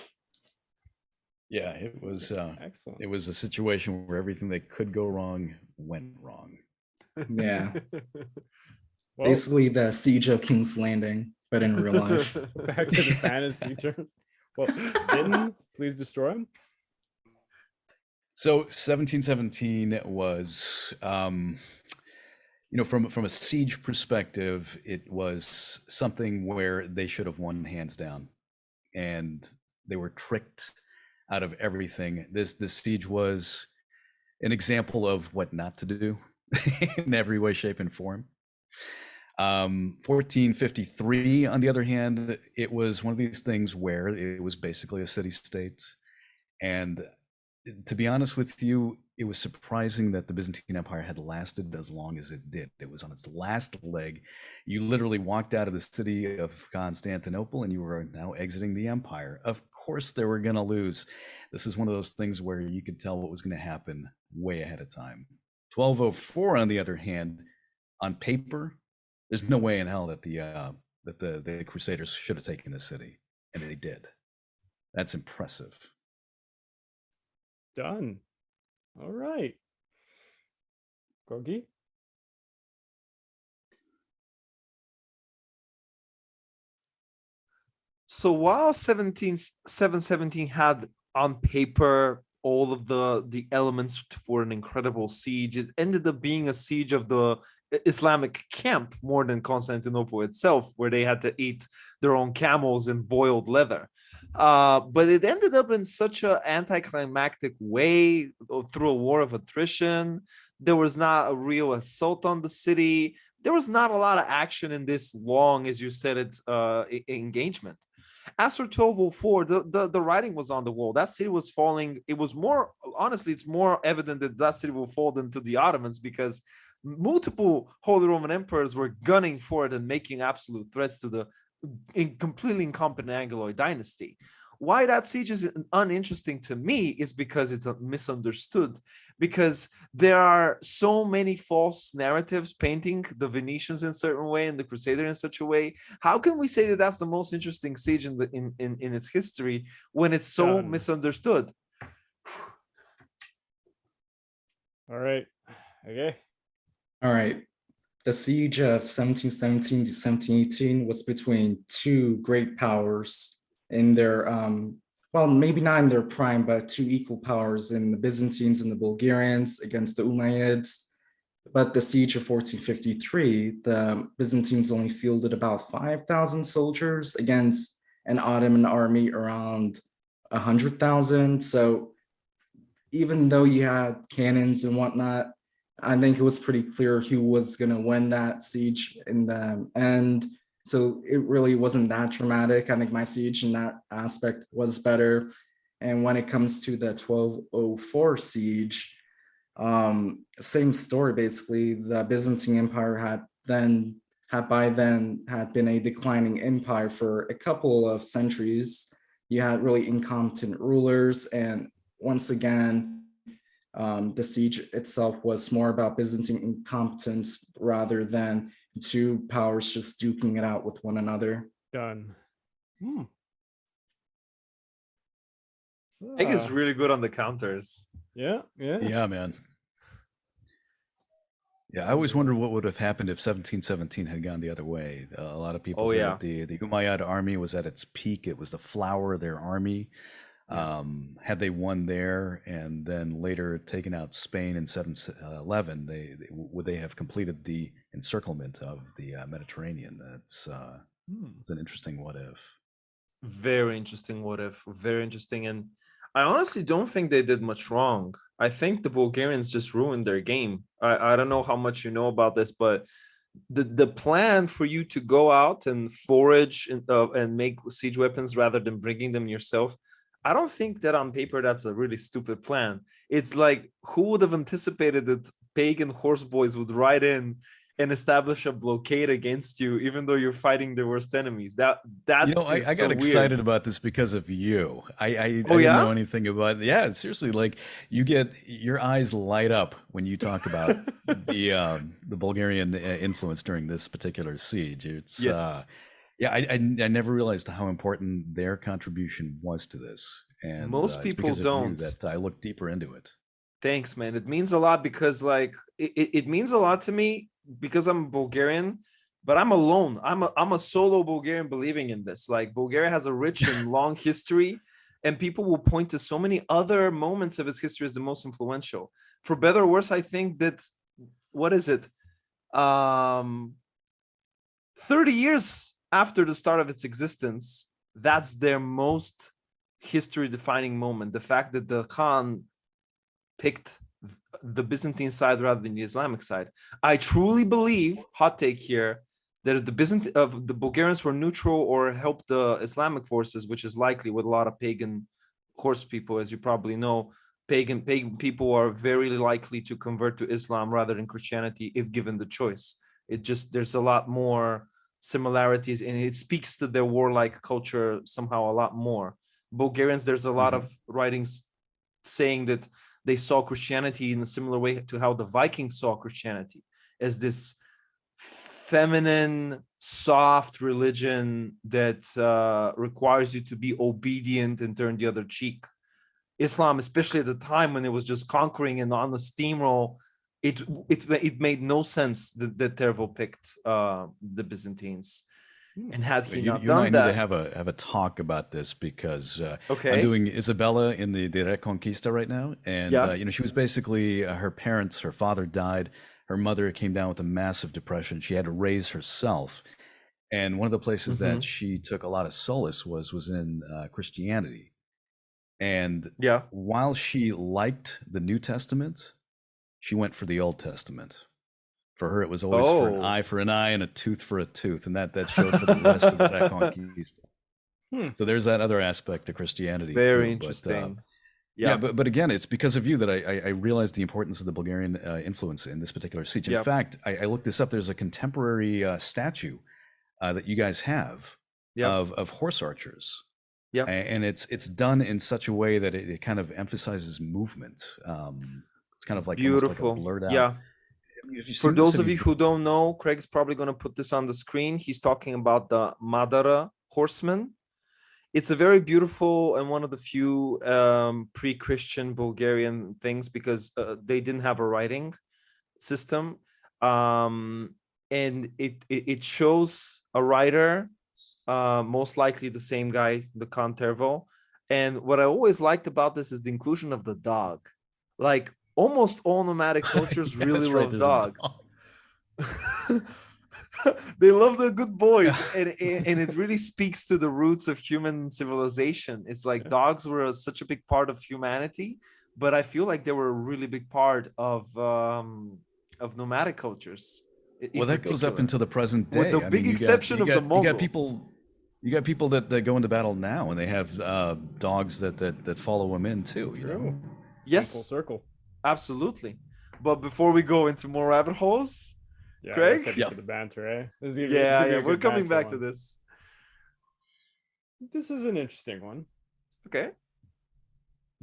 Yeah, it was Excellent. it was a situation where everything that could go wrong went wrong. Yeah. Well, Basically the siege of King's Landing, but in real life. back to the fantasy terms. Well, Bitten, please destroy him. So 1717 was, from a siege perspective, it was something where they should have won hands down, and they were tricked out of everything. This siege was an example of what not to do in every way, shape, and form. 1453, on the other hand, it was one of these things where it was basically a city-state. And to be honest with you, it was surprising that the Byzantine Empire had lasted as long as it did. It was on its last leg. You literally walked out of the city of Constantinople and you were now exiting the empire. Of course they were going to lose. This is one of those things where you could tell what was going to happen way ahead of time. 1204, on the other hand, on paper, there's no way in hell that the Crusaders should have taken the city, and they did. That's impressive. Done. All right. Georgi? So while 717 had on paper all of the elements for an incredible siege, it ended up being a siege of the Islamic camp more than Constantinople itself, where they had to eat their own camels and boiled leather. But it ended up in such an anticlimactic way through a war of attrition. There was not a real assault on the city. There was not a lot of action in this long, as you said, engagement. As for 1204, the writing was on the wall. That city was falling. It was more, honestly, it's more evident that city will fall than to the Ottomans, because multiple Holy Roman emperors were gunning for it and making absolute threats to the completely incompetent Angloid dynasty. Why that siege is uninteresting to me is because it's misunderstood, because there are so many false narratives painting the Venetians in a certain way and the Crusader in such a way. How can we say that that's the most interesting siege in its history when it's so misunderstood? All right. Okay. All right. the siege of 1717 to 1718 was between two great powers in their, well, maybe not in their prime, but two equal powers in the Byzantines and the Bulgarians against the Umayyads. But the siege of 1453, the Byzantines only fielded about 5,000 soldiers against an Ottoman army around 100,000. So even though you had cannons and whatnot, I think it was pretty clear who was going to win that siege in the end. So it really wasn't that dramatic. I think my siege in that aspect was better. And when it comes to the 1204 siege, same story basically. The Byzantine Empire had by then been a declining empire for a couple of centuries. You had really incompetent rulers, and once again, the siege itself was more about Byzantine incompetence rather than two powers just duking it out with one another. Done. Egg is really good on the counters. Yeah. Yeah, man. Yeah, I always wondered what would have happened if 1717 had gone the other way. A lot of people say that the Umayyad army was at its peak. It was the flower of their army. Had they won there and then later taken out Spain in 711, would they have completed the encirclement of the Mediterranean? It's an interesting what if. Very interesting what if. Very interesting. And I honestly don't think they did much wrong. I think the Bulgarians just ruined their game. I don't know how much you know about this, but the plan for you to go out and forage and make siege weapons rather than bringing them yourself, I don't think that on paper that's a really stupid plan. It's like, who would have anticipated that pagan horse boys would ride in and establish a blockade against you, even though you're fighting the worst enemies? That I got excited about this because of you. I didn't know anything about it. Yeah, seriously, like your eyes light up when you talk about the Bulgarian influence during this particular siege. It's I never realized how important their contribution was to this, and most people it's don't. That I looked deeper into it. Thanks, man. It means a lot because, like, it means a lot to me because I'm Bulgarian, but I'm alone. I'm a solo Bulgarian believing in this. Like, Bulgaria has a rich and long history, and people will point to so many other moments of its history as the most influential. For better or worse, I think that 30 years after the start of its existence, that's their most history-defining moment. The fact that the Khan picked the Byzantine side rather than the Islamic side. I truly believe, hot take here, that if the Bulgarians were neutral or helped the Islamic forces, which is likely with a lot of pagan horse people, as you probably know, pagan people are very likely to convert to Islam rather than Christianity if given the choice. There's a lot more similarities, and it speaks to their warlike culture somehow a lot more. Bulgarians, there's a lot of writings saying that they saw Christianity in a similar way to how the Vikings saw Christianity, as this feminine, soft religion that requires you to be obedient and turn the other cheek. Islam, especially at the time when it was just conquering and on the steamroll, it made no sense that Tervel picked the Byzantines. And had he not done that, need to have a talk about this because I'm doing Isabella in the Reconquista right now, and she was basically her father died, her mother came down with a massive depression, she had to raise herself, and one of the places that she took a lot of solace was in Christianity, and while she liked the New Testament, she went for the Old Testament. For her, it was always for an eye for an eye and a tooth for a tooth, and that showed for the rest of the Reconquista. So there's that other aspect to Christianity. Very interesting. But again, it's because of you that I realized the importance of the Bulgarian influence in this particular siege. In fact, I looked this up. There's a contemporary statue that you guys have of horse archers. Yeah, and it's done in such a way that it kind of emphasizes movement. It's kind of like beautiful, like a blurred out. Yeah. For those of you who don't know, Craig's probably going to put this on the screen. He's talking about the Madara horseman. It's a very beautiful and one of the few pre-Christian Bulgarian things because they didn't have a writing system. and it shows a writer, most likely the same guy, the Contervo. And what I always liked about this is the inclusion of the dog. Like almost all nomadic cultures Yeah, really that's right, love there's a dogs. dog. They love the good boys, and it really speaks to the roots of human civilization. It's like dogs were such a big part of humanity, but I feel like they were a really big part of nomadic cultures. Well, that goes up particular. into the present day. With the big exception of the Mongols. You got people that go into battle now, and they have dogs that follow them in too. You know? Yes, full circle. Absolutely. But before we go into more rabbit holes, Yeah, Craig? I said for the banter, eh? This is gonna Yeah, be a we're good coming banter back to one. this. This is an interesting one. Okay.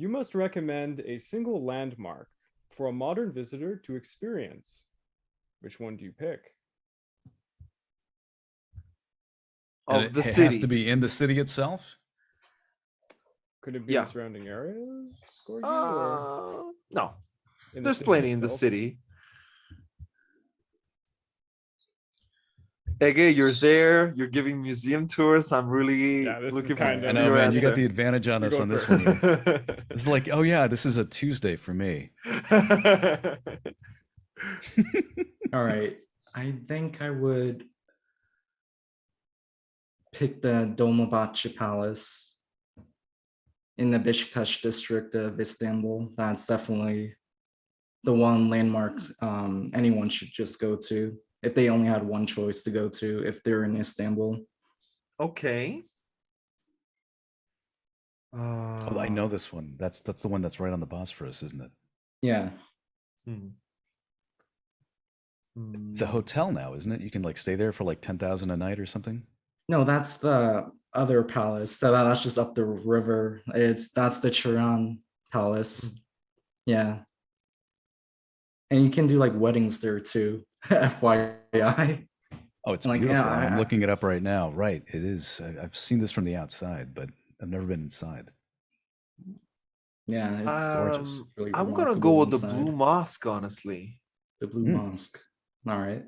You must recommend a single landmark for a modern visitor to experience. Which one do you pick? And Of the it city. has to be in the city itself. Could it be Yeah. the surrounding areas, Georgi, or No. in the There's city plenty in the itself? city. Ege, you're there. You're giving museum tours. I'm really Yeah, this is looking kind for of- I know, your man. You got answer. the advantage on You're us on going this one. first. Here. It's like, oh yeah, this is a Tuesday for me. All right. I think I would pick the Dolmabahce Palace in the Beşiktaş district of Istanbul. That's definitely the one landmark anyone should just go to if they only had one choice to go to if they're in Istanbul. Okay. Oh, I know this one. That's the one that's right on the Bosphorus, isn't it? Yeah. It's a hotel now, isn't it? You can like stay there for like 10,000 a night or something. No, that's the other palace. That's just up the river. That's the Chiran Palace. Yeah. And you can do like weddings there too. FYI. Oh, it's Like, beautiful. yeah, I'm looking it up right now. Right, it is. I've seen this from the outside, but I've never been inside. Yeah, it's gorgeous. Really I'm gonna go remarkable with the inside. Blue Mosque, honestly. The Blue Mosque. All right.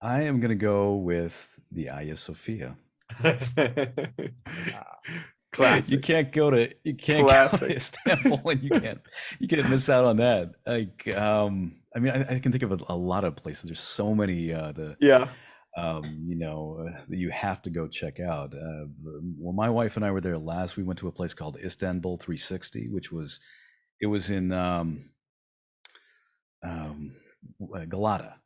I am gonna go with the Hagia Sophia. Classic. You can't go to Istanbul, and you can't miss out on that. Like, I mean, I can think of a lot of places. There's so many that you have to go check out. Well, my wife and I were there last. We went to a place called Istanbul 360, which was in Galata.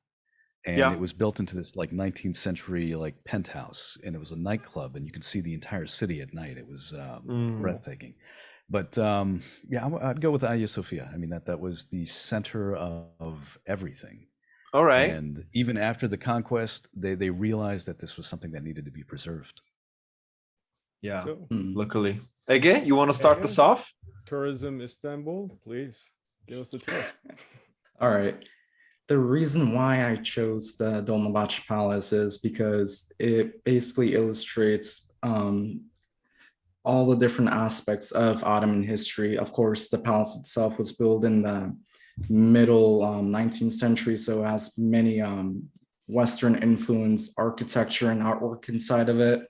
And it was built into this like 19th century like penthouse, and it was a nightclub, and you could see the entire city at night. It was breathtaking. But yeah, I'd go with Hagia Sophia. I mean, that was the center of everything. All right. And even after the conquest, they realized that this was something that needed to be preserved. Yeah. So, Luckily. Ege, you want to start this off? tourism Istanbul, please give us the tour. All right. The reason why I chose the Dolmabahce Palace is because it basically illustrates all the different aspects of Ottoman history. Of course, the palace itself was built in the middle 19th century, so it has many Western influence architecture and artwork inside of it.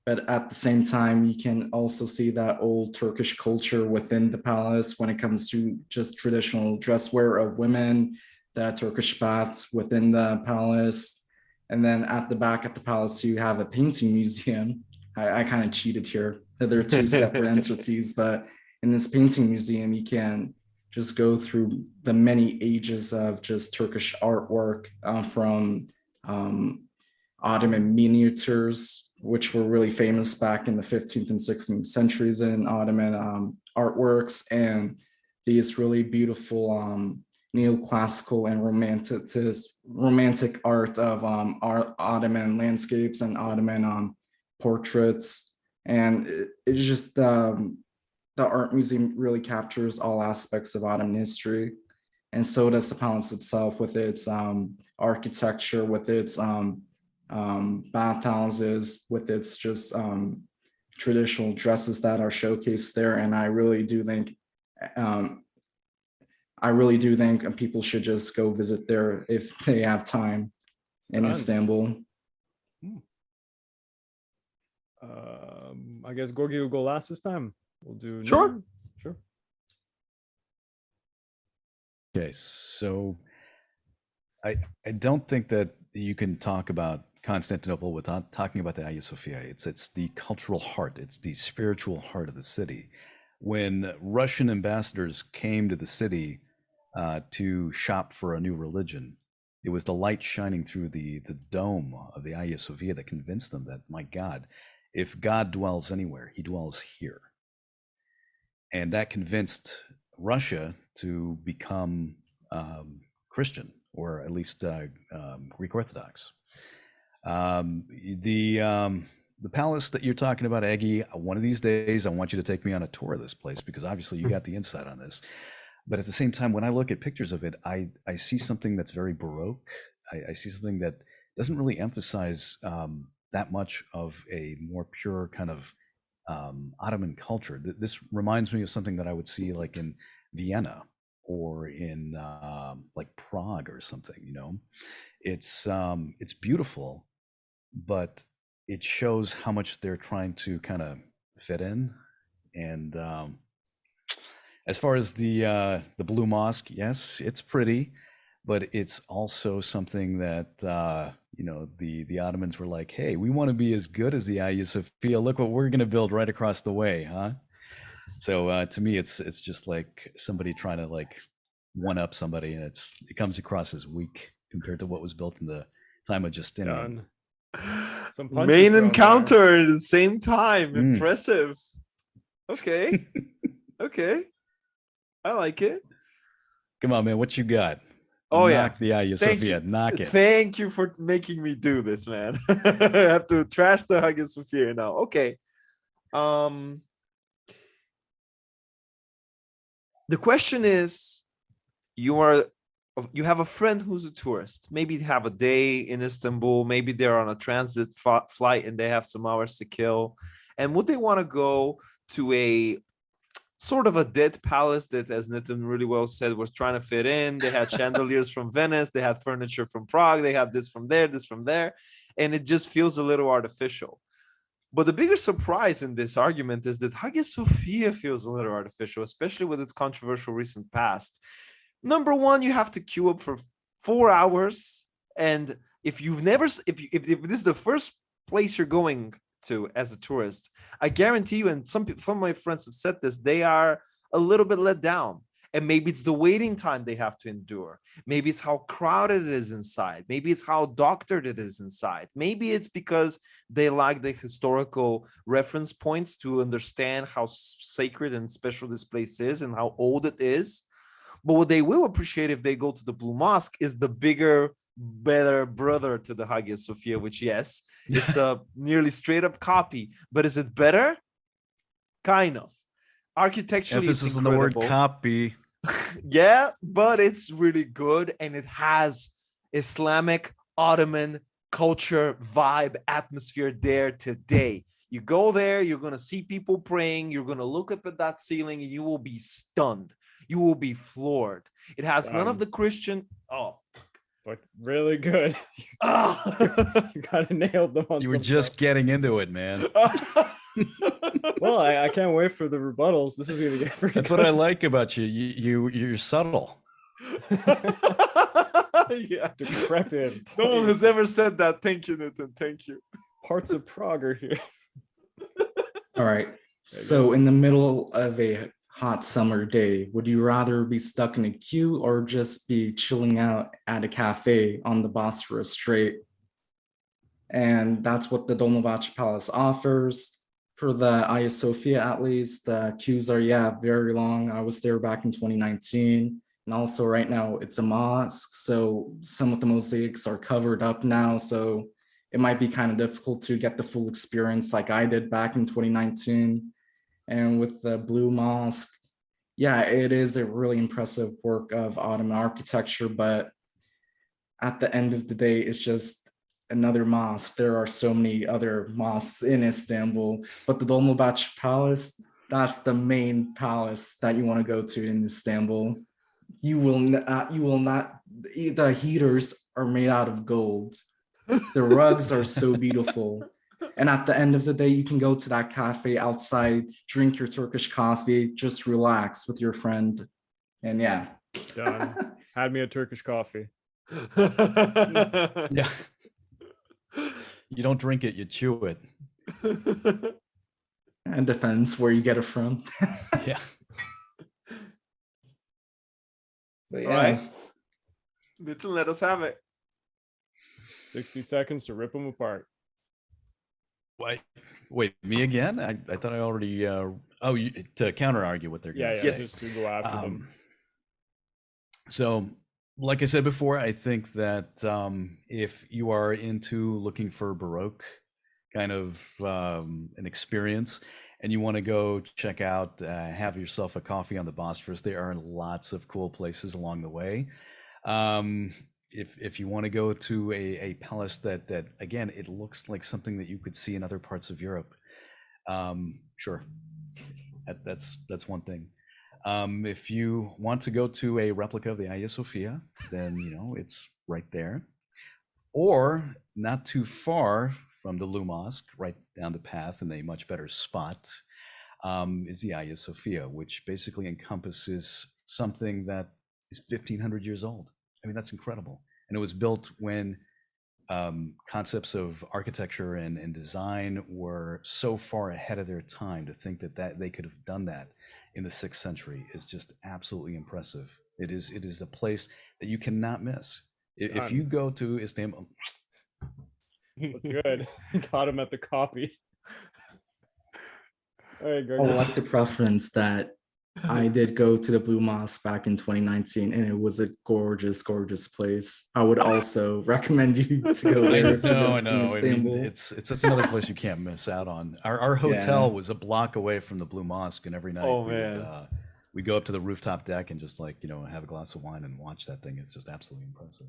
But at the same time, you can also see that old Turkish culture within the palace when it comes to just traditional dress wear of women, the Turkish baths within the palace. And then at the back at the palace, you have a painting museum. I kind of cheated here. They're two separate entities, but in this painting museum, you can just go through the many ages of just Turkish artwork from Ottoman miniatures, which were really famous back in the 15th and 16th centuries in Ottoman artworks, and these really beautiful neoclassical and romantic art of Ottoman landscapes and Ottoman portraits. And it's just the art museum really captures all aspects of Ottoman history. And so does the palace itself with its architecture, with its bathhouses, with its just traditional dresses that are showcased there. And I really do think I really do think people should just go visit there if they have time in Done. Istanbul. I guess Georgi will go last this time. We'll do Sure. Nathan. Sure. Okay, so I don't think that you can talk about Constantinople without talking about the Hagia Sophia. It's the cultural heart. It's the spiritual heart of the city. When Russian ambassadors came to the city to shop for a new religion, it was the light shining through the dome of the Hagia Sophia that convinced them that, my God, if God dwells anywhere, he dwells here. And that convinced Russia to become Christian, or at least Greek Orthodox. The palace that you're talking about, Eggy, one of these days I want you to take me on a tour of this place, because obviously you got the insight on this. But at the same time, when I look at pictures of it, I see something that's very Baroque. I see something that doesn't really emphasize that much of a more pure kind of Ottoman culture. This reminds me of something that I would see like in Vienna or in like Prague or something. You know, it's beautiful, but it shows how much they're trying to kind of fit in. And as far as the Blue Mosque, yes, it's pretty, but it's also something that you know, the Ottomans were like, hey, we want to be as good as the Hagia Sophia. Look what we're going to build right across the way, huh? So to me, it's just like somebody trying to like one up somebody, and it comes across as weak compared to what was built in the time of Justinian. Some punches Main thrown encounter at the same time. Mm. Impressive. Okay. Okay. I like it. Come on, man, what you got? Oh, Knock the Hagia Thank Sophia, you. knock it. Thank you for making me do this, man. I have to trash the Hagia Sophia now. Okay. The question is, you have a friend who's a tourist. Maybe they have a day in Istanbul. Maybe they're on a transit flight and they have some hours to kill. And would they want to go to a sort of a dead palace that, as Nathan really well said, was trying to fit in? They had chandeliers from Venice. They had furniture from Prague. They had this from there. And it just feels a little artificial. But the bigger surprise in this argument is that Hagia Sophia feels a little artificial, especially with its controversial recent past. Number one, you have to queue up for 4 hours. And if this is the first place you're going to as a tourist, I guarantee you, and some of my friends have said this, they are a little bit let down. And maybe it's the waiting time they have to endure. Maybe it's how crowded it is inside. Maybe it's how doctored it is inside. Maybe it's because they lack the historical reference points to understand how sacred and special this place is and how old it is. But what they will appreciate if they go to the Blue Mosque is the bigger, better brother to the Hagia Sophia, which, yes, it's a nearly straight up copy. But is it better? Kind of. Architecturally, Emphasis it's on the word incredible. copy. Yeah, but it's really good, and it has Islamic Ottoman culture vibe atmosphere there today. You go there, you're going to see people praying, you're going to look up at that ceiling, and you will be stunned. You will be floored. It has none of the Christian. But really good. You kind of nailed them on. You were just getting into it, man. Well, I can't wait for the rebuttals. This is gonna get pretty. That's good. what I like about you. You're subtle. Yeah. Decrepit. No one has ever said that. Thank you, Nathan. Thank you. Parts of Prague are here. All right. So in the middle of a hot summer day, would you rather be stuck in a queue or just be chilling out at a cafe on the Bosphorus Strait? And that's what the Dolmabahce Palace offers. For the Hagia Sophia, at least, the queues are, very long. I was there back in 2019. And also right now it's a mosque. So some of the mosaics are covered up now. So it might be kind of difficult to get the full experience like I did back in 2019. And with the Blue Mosque, it is a really impressive work of Ottoman architecture, but at the end of the day, it's just another mosque. There are so many other mosques in Istanbul, but the Dolmabahce Palace, that's the main palace that you want to go to in Istanbul. You will not. You will not. The heaters are made out of gold. The rugs are so beautiful. And at the end of the day, you can go to that cafe outside, drink your Turkish coffee, just relax with your friend. And yeah. Done. Had me a Turkish coffee. Yeah. You don't drink it, you chew it. It depends where you get it from. Yeah. But All right. Little, let us have it. 60 seconds to rip them apart. Wait, me again? I thought I already. To counter argue what they're going to say. Just to go after them. So, like I said before, I think that if you are into looking for Baroque kind of an experience, and you want to go check out, have yourself a coffee on the Bosphorus, there are lots of cool places along the way. If you want to go to a palace that again, it looks like something that you could see in other parts of Europe, sure, that's one thing. If you want to go to a replica of the Hagia Sophia, then it's right there, or not too far from the Blue Mosque, right down the path in a much better spot, is the Hagia Sophia, which basically encompasses something that is 1,500 years old. I mean, that's incredible. And it was built when concepts of architecture and design were so far ahead of their time. To think that they could have done that in the 6th century is just absolutely impressive. It is a place that you cannot miss. If you go to Istanbul. Good. Got him at the copy. All right, I would like to preference that I did go to the Blue Mosque back in 2019, and it was a gorgeous, gorgeous place. I would also recommend you to go there. I know. I mean, it's another place you can't miss out on. Our hotel was a block away from the Blue Mosque, and every night we go up to the rooftop deck and just have a glass of wine and watch that thing. It's just absolutely impressive.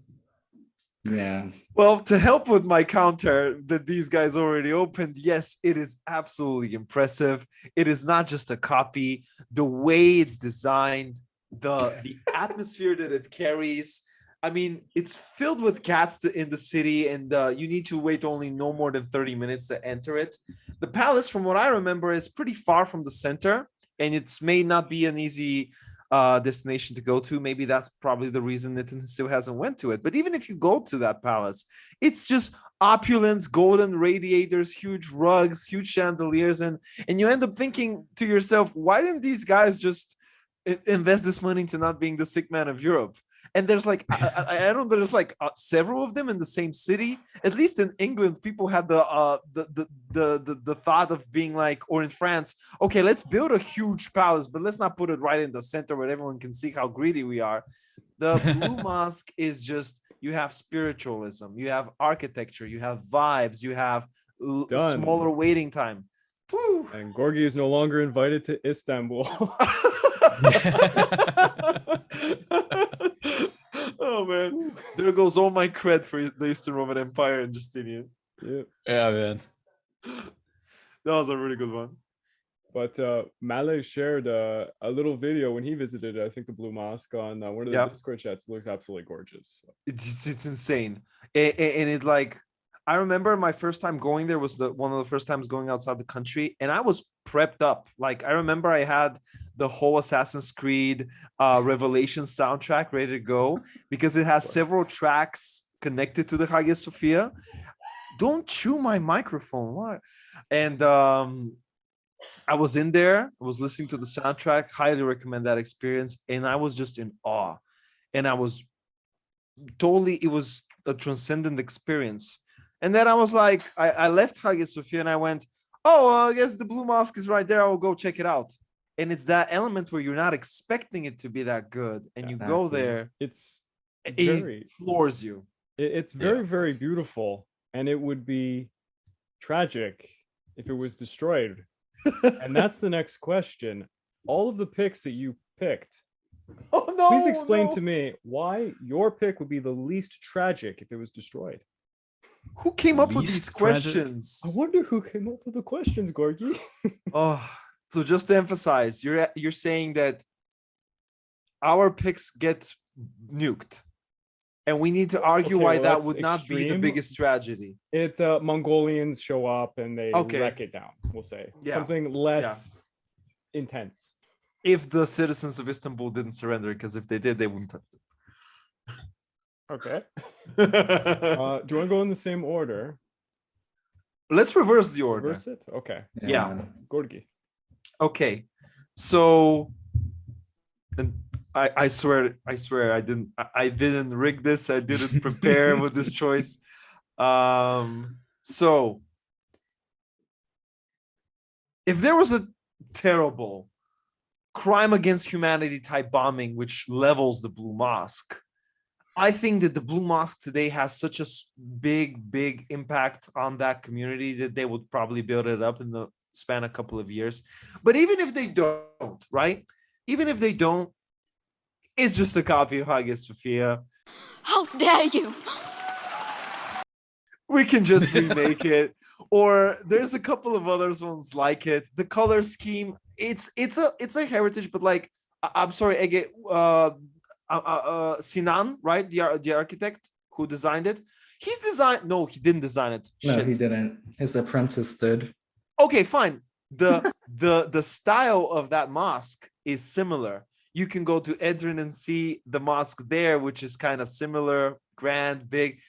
Yeah. Well, to help with my counter that these guys already opened, yes, it is absolutely impressive. It is not just a copy. The way it's designed, the atmosphere that it carries. I mean, it's filled with cats in the city, and you need to wait only no more than 30 minutes to enter it. The palace, from what I remember, is pretty far from the center, and it may not be an easy destination to go to. Maybe that's probably the reason Nitin still hasn't went to it. But even if you go to that palace, it's just opulence, golden radiators, huge rugs, huge chandeliers, and you end up thinking to yourself, why didn't these guys just invest this money into not being the sick man of Europe? And there's I know there's several of them in the same city. At least in England, people had the thought of being or in France, okay, let's build a huge palace, but let's not put it right in the center where everyone can see how greedy we are. The Blue Mosque is just, you have spiritualism, you have architecture, you have vibes, you have smaller waiting time. Woo. And Georgi is no longer invited to Istanbul. Oh man, there goes all my cred for the Eastern Roman Empire and Justinian. Yeah, man, that was a really good one. But Malay shared a little video when he visited, I think, the Blue Mosque on one of the Discord chats. It looks absolutely gorgeous. It's insane, and it I remember my first time going there was one of the first times going outside the country, and I was prepped up. I remember I had the whole Assassin's Creed Revelation soundtrack ready to go because it has several tracks connected to the Hagia Sophia. Don't chew my microphone. What? And I was in there, I was listening to the soundtrack, highly recommend that experience. And I was just in awe. And it was a transcendent experience. And then I was I left Hagia Sophia and I went, I guess the Blue Mosque is right there. I will go check it out. And it's that element where you're not expecting it to be that good. And you go there, it floors you. It's very, very beautiful. And it would be tragic if it was destroyed. And that's the next question. All of the picks that you picked, please explain to me why your pick would be the least tragic if it was destroyed. Who came up with these questions? I wonder who came up with the questions, Georgi. So just to emphasize, you're saying that our picks get nuked. And we need to argue Okay, why well, that that's would not be the extreme. biggest tragedy. It Mongolians show up and they Okay. wreck it down. We'll say Yeah. something less intense. If the citizens of Istanbul didn't surrender, because if they did, they wouldn't have. Okay. Do you want to go in the same order? Let's reverse the order. Reverse it. Okay. Yeah. Georgi. Okay. So, and I swear I didn't rig this. I didn't prepare with this choice. So if there was a terrible crime against humanity type bombing which levels the Blue Mosque, I think that the Blue Mosque today has such a big impact on that community that they would probably build it up in the span a couple of years. But even if they don't, right? Even if they don't, it's just a copy of Hagia Sophia. How dare you! We can just remake it. Or there's a couple of others ones like it. The color scheme, it's a heritage, but like I'm sorry, Ege, Sinan, right? The architect who designed it. He didn't design it. No, Shit. he didn't. His apprentice did. Okay, fine. The style of that mosque is similar. You can go to Edrin and see the mosque there, which is kind of similar, grand, big.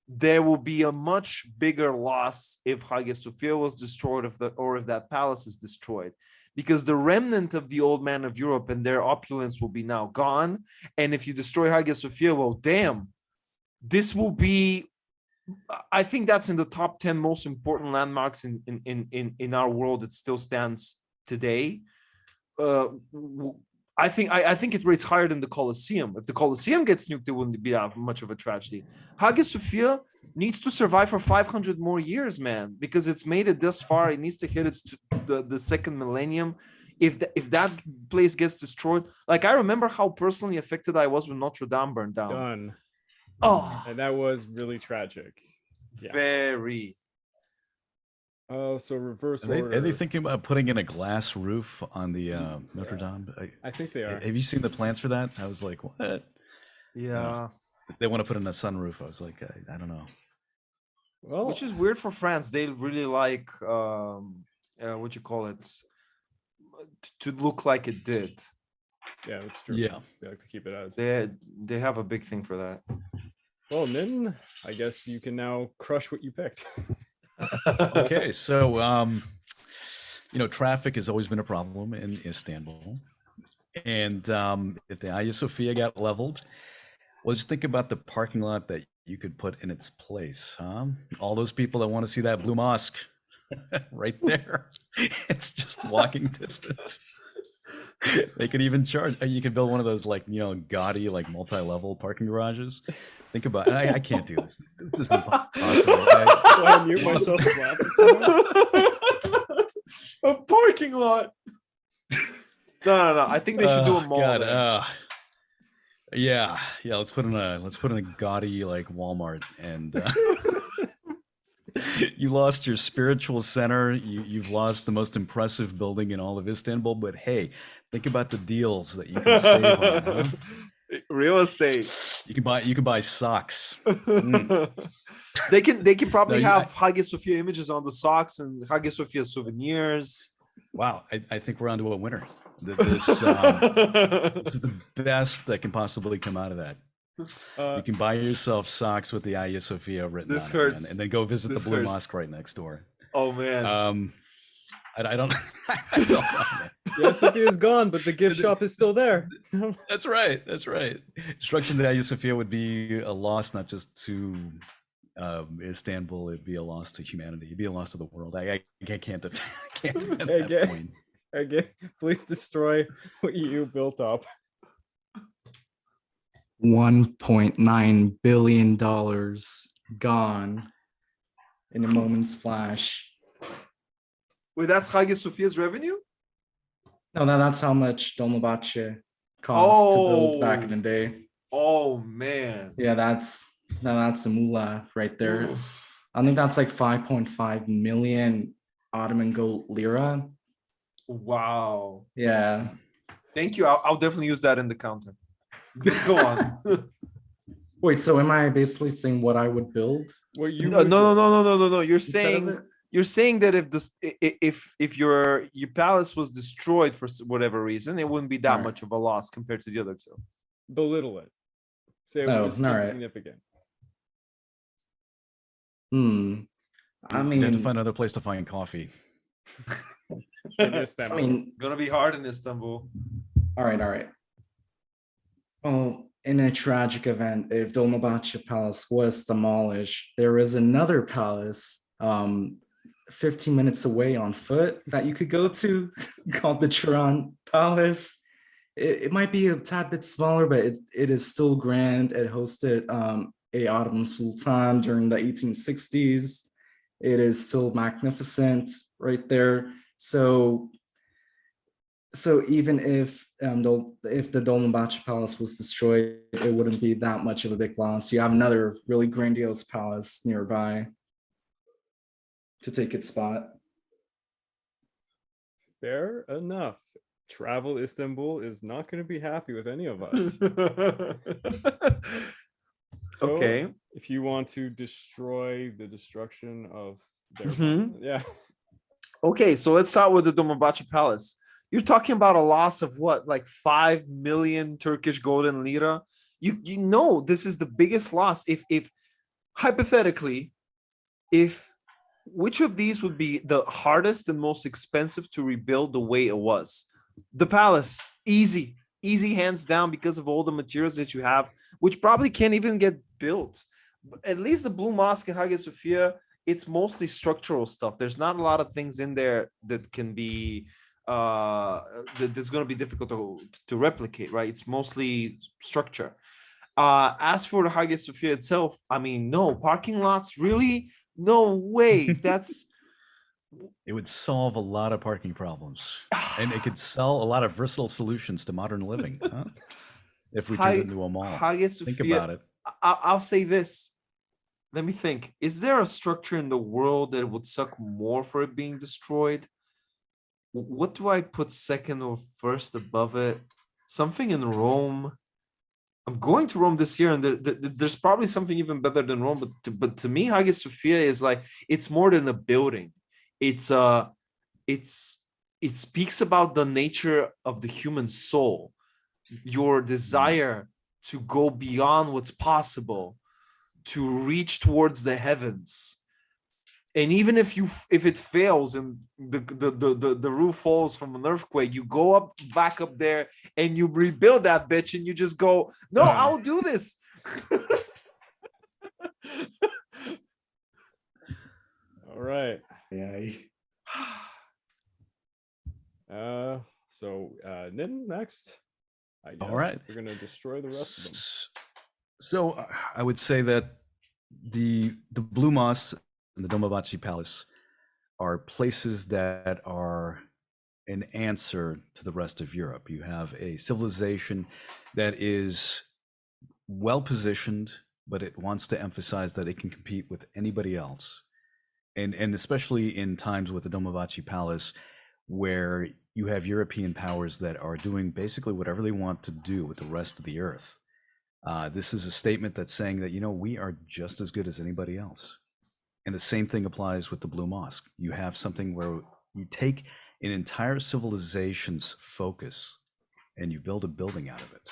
There will be a much bigger loss if Hagia Sophia was destroyed, or if that palace is destroyed, because the remnant of the old man of Europe and their opulence will be now gone. And if you destroy Hagia Sophia, well, damn, this will be. I think that's in the top 10 most important landmarks in our world that still stands today. I think it rates higher than the Colosseum. If the Colosseum gets nuked, it wouldn't be that much of a tragedy. Hagia Sophia needs to survive for 500 more years, man, because it's made it this far. It needs to hit the second millennium. If that place gets destroyed, like I remember how personally affected I was when Notre Dame burned down. Done. Oh, And that was really tragic. Yeah. very. Oh, so reverse Are order. they thinking about putting in a glass roof on the Notre Dame? I think they are. Have you seen the plans for that? I was like, what? Yeah. They want to put in a sunroof. I was like, I don't know. Well, Which is weird for France. They really like what you call it, to look like it did. yeah, that's true. Yeah. They like to keep it as. They have a big thing for that. Well, Min, I guess you can now crush what you picked. Okay, so traffic has always been a problem in Istanbul, and if the Hagia Sophia got leveled, well, just think about the parking lot that you could put in its place, huh? All those people that want to see that Blue Mosque, right there. It's just walking distance. They could even charge. You could build one of those gaudy multi-level parking garages. Think about it. I can't do this. This is impossible. So I mute myself and laugh. A parking lot. No. I think they should do a mall. God, yeah. Let's put in a gaudy Walmart, and you lost your spiritual center. You've lost the most impressive building in all of Istanbul. But hey, think about the deals that you can save on. Huh? Real estate. You can buy socks. They can probably have Hagia Sophia images on the socks and Hagia Sophia souvenirs. Wow, I think we're onto a winner. This is the best that can possibly come out of that. You can buy yourself socks with the Hagia Sophia written on it, and then go visit the Blue Mosque right next door. Oh man. I don't I don't know. Yeah, Sophia is gone, but the gift shop is still there. That's right. Destruction to Hagia Sophia would be a loss not just to Istanbul, it'd be a loss to humanity. It'd be a loss to the world. I can't defend that point. Again, please destroy what you built up. $1.9 billion gone in a moment's flash. Wait, that's Hagia Sophia's revenue? No, that's how much Dolmabahce cost to build back in the day. Oh man. Yeah, that's the moolah right there. I think that's like 5.5 million Ottoman gold lira. Wow. Yeah. Thank you. I'll definitely use that in the counter. Go on. Wait, so am I basically saying what I would build? What you No, would no, no, build. no, no, no, no. You're Instead of saying it? that if your palace was destroyed for whatever reason, it wouldn't be that Alright. much of a loss compared to the other two. Belittle it. Say it Oh, was alright. insignificant. I You have to mean, find another place to find coffee. In I Istanbul. mean, Gonna be hard in Istanbul. all right. Well, in a tragic event, if Dolmabahce Palace was demolished, there is another palace 15 minutes away on foot that you could go to called the Turan Palace. It might be a tad bit smaller, but it is still grand. It hosted a Ottoman Sultan during the 1860s. It is still magnificent right there. So even if the Dolmabahce Palace was destroyed, it wouldn't be that much of a big loss. You have another really grandiose palace nearby to take its spot. Fair enough. Travel Istanbul is not going to be happy with any of us. So, Okay. if you want to destroy the destruction of their yeah. Okay, so let's start with the Dolmabahce Palace. You're talking about a loss of what, like 5 million Turkish golden lira? You know this is the biggest loss. If hypothetically, which of these would be the hardest and most expensive to rebuild the way it was? The palace, easy hands down, because of all the materials that you have, which probably can't even get built. At least the Blue Mosque in Hagia Sophia, it's mostly structural stuff. There's not a lot of things in there that can be that's going to be difficult to replicate, right? It's mostly structure. As for the Hagia Sophia itself, I mean, no parking lots, really? No way. That's It would solve a lot of parking problems, and it could sell a lot of versatile solutions to modern living. Huh? If we turned it into a mall, Hagia Sophia, think about it. I'll say this. Let me think. Is there a structure in the world that would suck more for it being destroyed? What do I put second or first above it? Something in Rome. I'm going to Rome this year, and there's probably something even better than Rome. But to me, Hagia Sophia is like, it's more than a building. It speaks about the nature of the human soul, your desire to go beyond what's possible, to reach towards the heavens. And even if it fails and the roof falls from an earthquake, you go back up there and you rebuild that bitch, and you just go, no, I'll do this. All right. Yeah. So Nitin next. I guess All right. we're gonna destroy the rest of them. So I would say that the Blue Mosque and the Dolmabahce Palace are places that are an answer to the rest of Europe. You have a civilization that is well positioned, but it wants to emphasize that it can compete with anybody else. And especially in times with the Dolmabahce Palace, where you have European powers that are doing basically whatever they want to do with the rest of the earth. This is a statement that's saying that, we are just as good as anybody else. And the same thing applies with the Blue Mosque. You have something where you take an entire civilization's focus and you build a building out of it.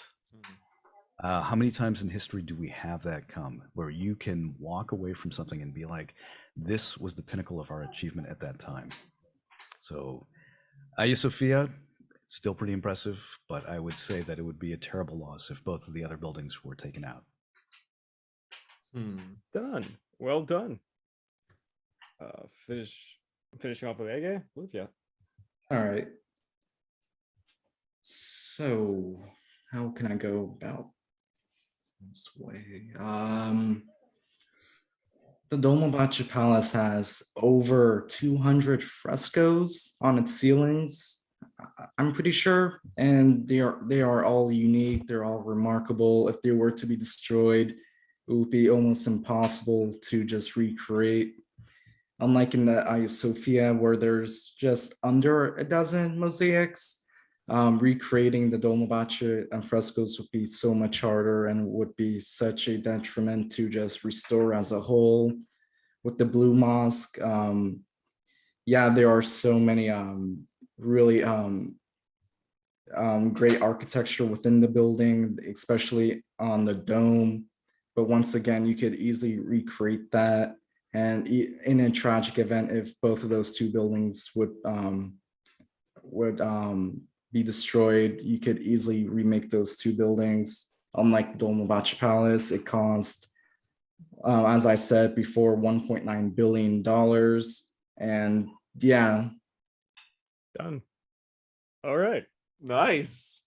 How many times in history do we have that come, where you can walk away from something and be like, this was the pinnacle of our achievement at that time? So Hagia Sophia, still pretty impressive, but I would say that it would be a terrible loss if both of the other buildings were taken out. Done. Well done. Finishing off with Ege. Olivia. All right. So how can I go about this way? The Dolmabahce Palace has over 200 frescoes on its ceilings, I'm pretty sure, and they are all unique. They're all remarkable. If they were to be destroyed, it would be almost impossible to just recreate. Unlike in the Hagia Sophia, where there's just under a dozen mosaics, recreating the Dolmabahce and frescoes would be so much harder and would be such a detriment to just restore as a whole. With the Blue Mosque, yeah, there are so many really great architecture within the building, especially on the dome. But once again, you could easily recreate that. And in a tragic event, if both of those two buildings would be destroyed, you could easily remake those two buildings. Unlike Dolmabahce Palace, it cost, as I said before, $1.9 billion. And yeah. Done. All right. Nice.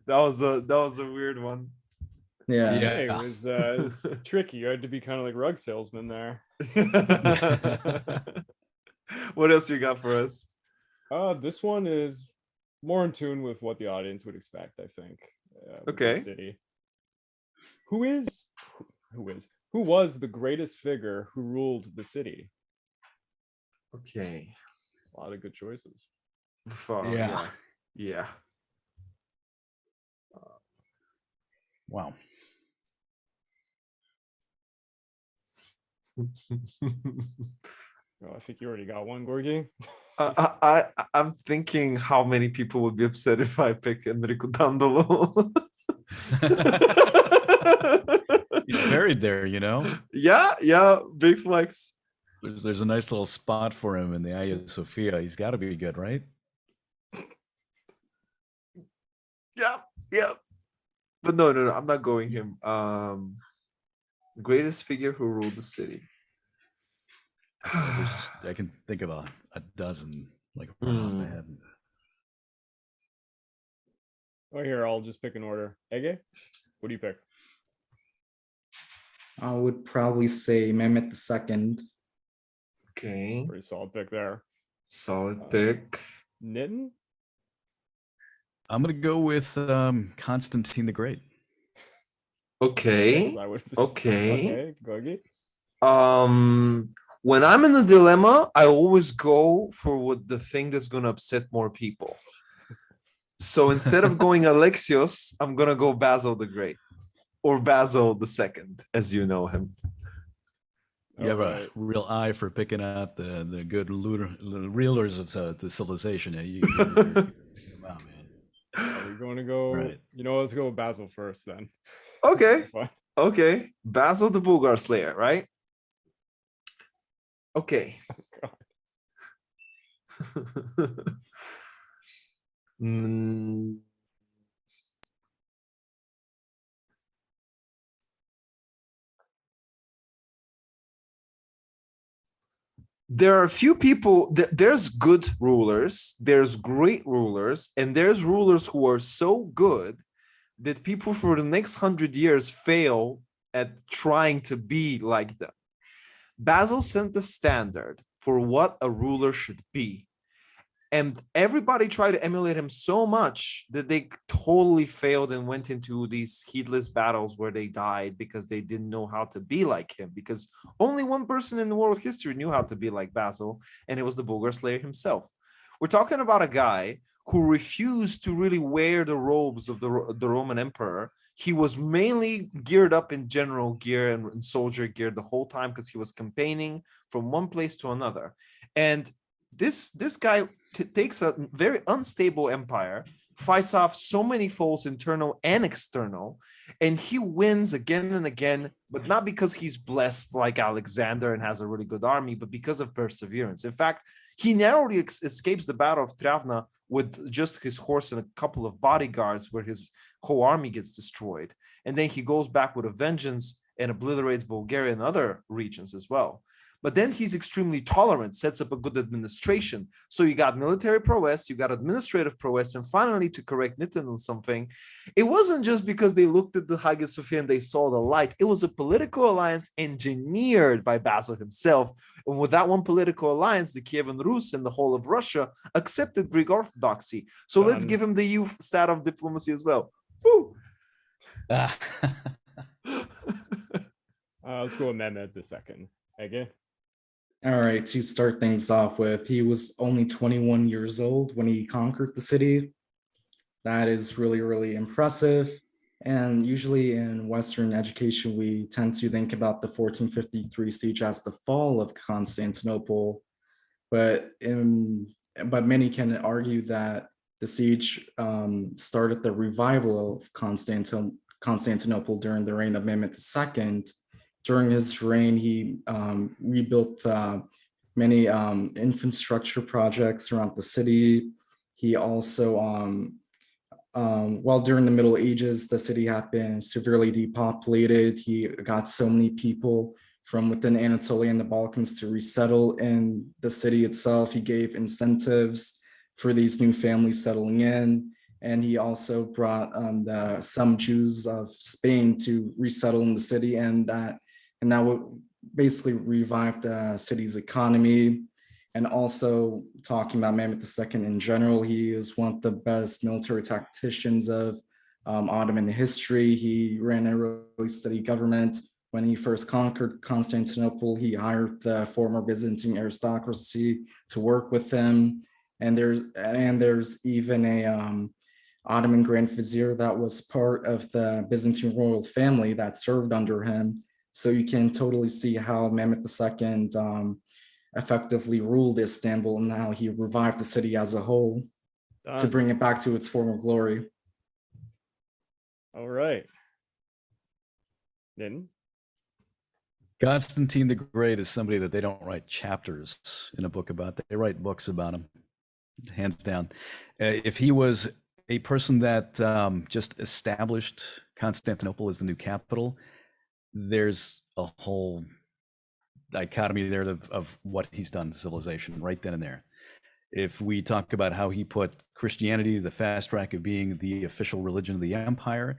That was a weird one. Yeah. Hey, it was tricky. You had to be kind of like rug salesman there. What else you got for us? This one is more in tune with what the audience would expect, I think. Okay. City. Who was the greatest figure who ruled the city? Okay. A lot of good choices. Yeah. Yeah. Wow. I think you already got one, Georgi. I'm thinking how many people would be upset if I pick Enrico Dandolo. He's buried there, you know? Yeah, big flex. There's a nice little spot for him in the Hagia Sophia. He's got to be good, right? Yeah. But no, I'm not going him. Greatest figure who ruled the city. I can think of a dozen, like right off the head. Oh, here, I'll just pick an order. Ege, what do you pick? I would probably say Mehmet II. Okay. Pretty solid pick there. Solid pick. Nitin? I'm gonna go with Constantine the Great. Okay. Okay, Georgi. When I'm in a dilemma, I always go for what the thing that's gonna upset more people. So instead of going Alexios, I'm gonna go Basil the Great, or Basil II, as you know him. You have a real eye for picking out the good rulers of the civilization. Wow, man. Are we going to go? Right. You know, let's go with Basil first then. Okay. Basil the Bulgar Slayer, right? Okay. There are a few people, there's good rulers, there's great rulers, and there's rulers who are so good that people for the next 100 years fail at trying to be like them. Basil set the standard for what a ruler should be. And everybody tried to emulate him so much that they totally failed and went into these heedless battles where they died because they didn't know how to be like him. Because only one person in the world history knew how to be like Basil, and it was the Bulgar Slayer himself. We're talking about a guy who refused to really wear the robes of the Roman emperor. He was mainly geared up in general gear and soldier gear the whole time because he was campaigning from one place to another. And this guy takes a very unstable empire, fights off so many foes, internal and external, and he wins again and again, but not because he's blessed like Alexander and has a really good army, but because of perseverance. In fact, he narrowly escapes the Battle of Travna with just his horse and a couple of bodyguards, where his whole army gets destroyed. And then he goes back with a vengeance and obliterates Bulgaria and other regions as well. But then he's extremely tolerant, sets up a good administration. So you got military prowess, you got administrative prowess, and finally, to correct Nitin on something, it wasn't just because they looked at the Hagia Sophia and they saw the light. It was a political alliance engineered by Basil himself. And with that one political alliance, the Kievan Rus and the whole of Russia accepted Greek Orthodoxy. So let's give him the U stat of diplomacy as well. Woo! Let's go with Mehmed II. Ege? All right, to start things off with, he was only 21 years old when he conquered the city. That is really, really impressive. And usually in Western education, we tend to think about the 1453 siege as the fall of Constantinople, but many can argue that the siege started the revival of Constantinople during the reign of Mehmed II. During his reign, he rebuilt many infrastructure projects around the city. He also, while during the Middle Ages, the city had been severely depopulated. He got so many people from within Anatolia and the Balkans to resettle in the city itself. He gave incentives for these new families settling in. And he also brought some Jews of Spain to resettle in the city, and that would basically revive the city's economy. And also talking about Mehmed II in general, he is one of the best military tacticians of Ottoman history. He ran a really steady government. When he first conquered Constantinople, he hired the former Byzantine aristocracy to work with him. And there's even a Ottoman Grand Vizier that was part of the Byzantine royal family that served under him. So you can totally see how Mehmed II effectively ruled Istanbul and how he revived the city as a whole to bring it back to its former glory. All right. Then Constantine the Great is somebody that they don't write chapters in a book about. They write books about him, hands down. If he was a person that just established Constantinople as the new capital, there's a whole dichotomy there of what he's done to civilization right then and there. If we talk about how he put Christianity, the fast track of being the official religion of the empire,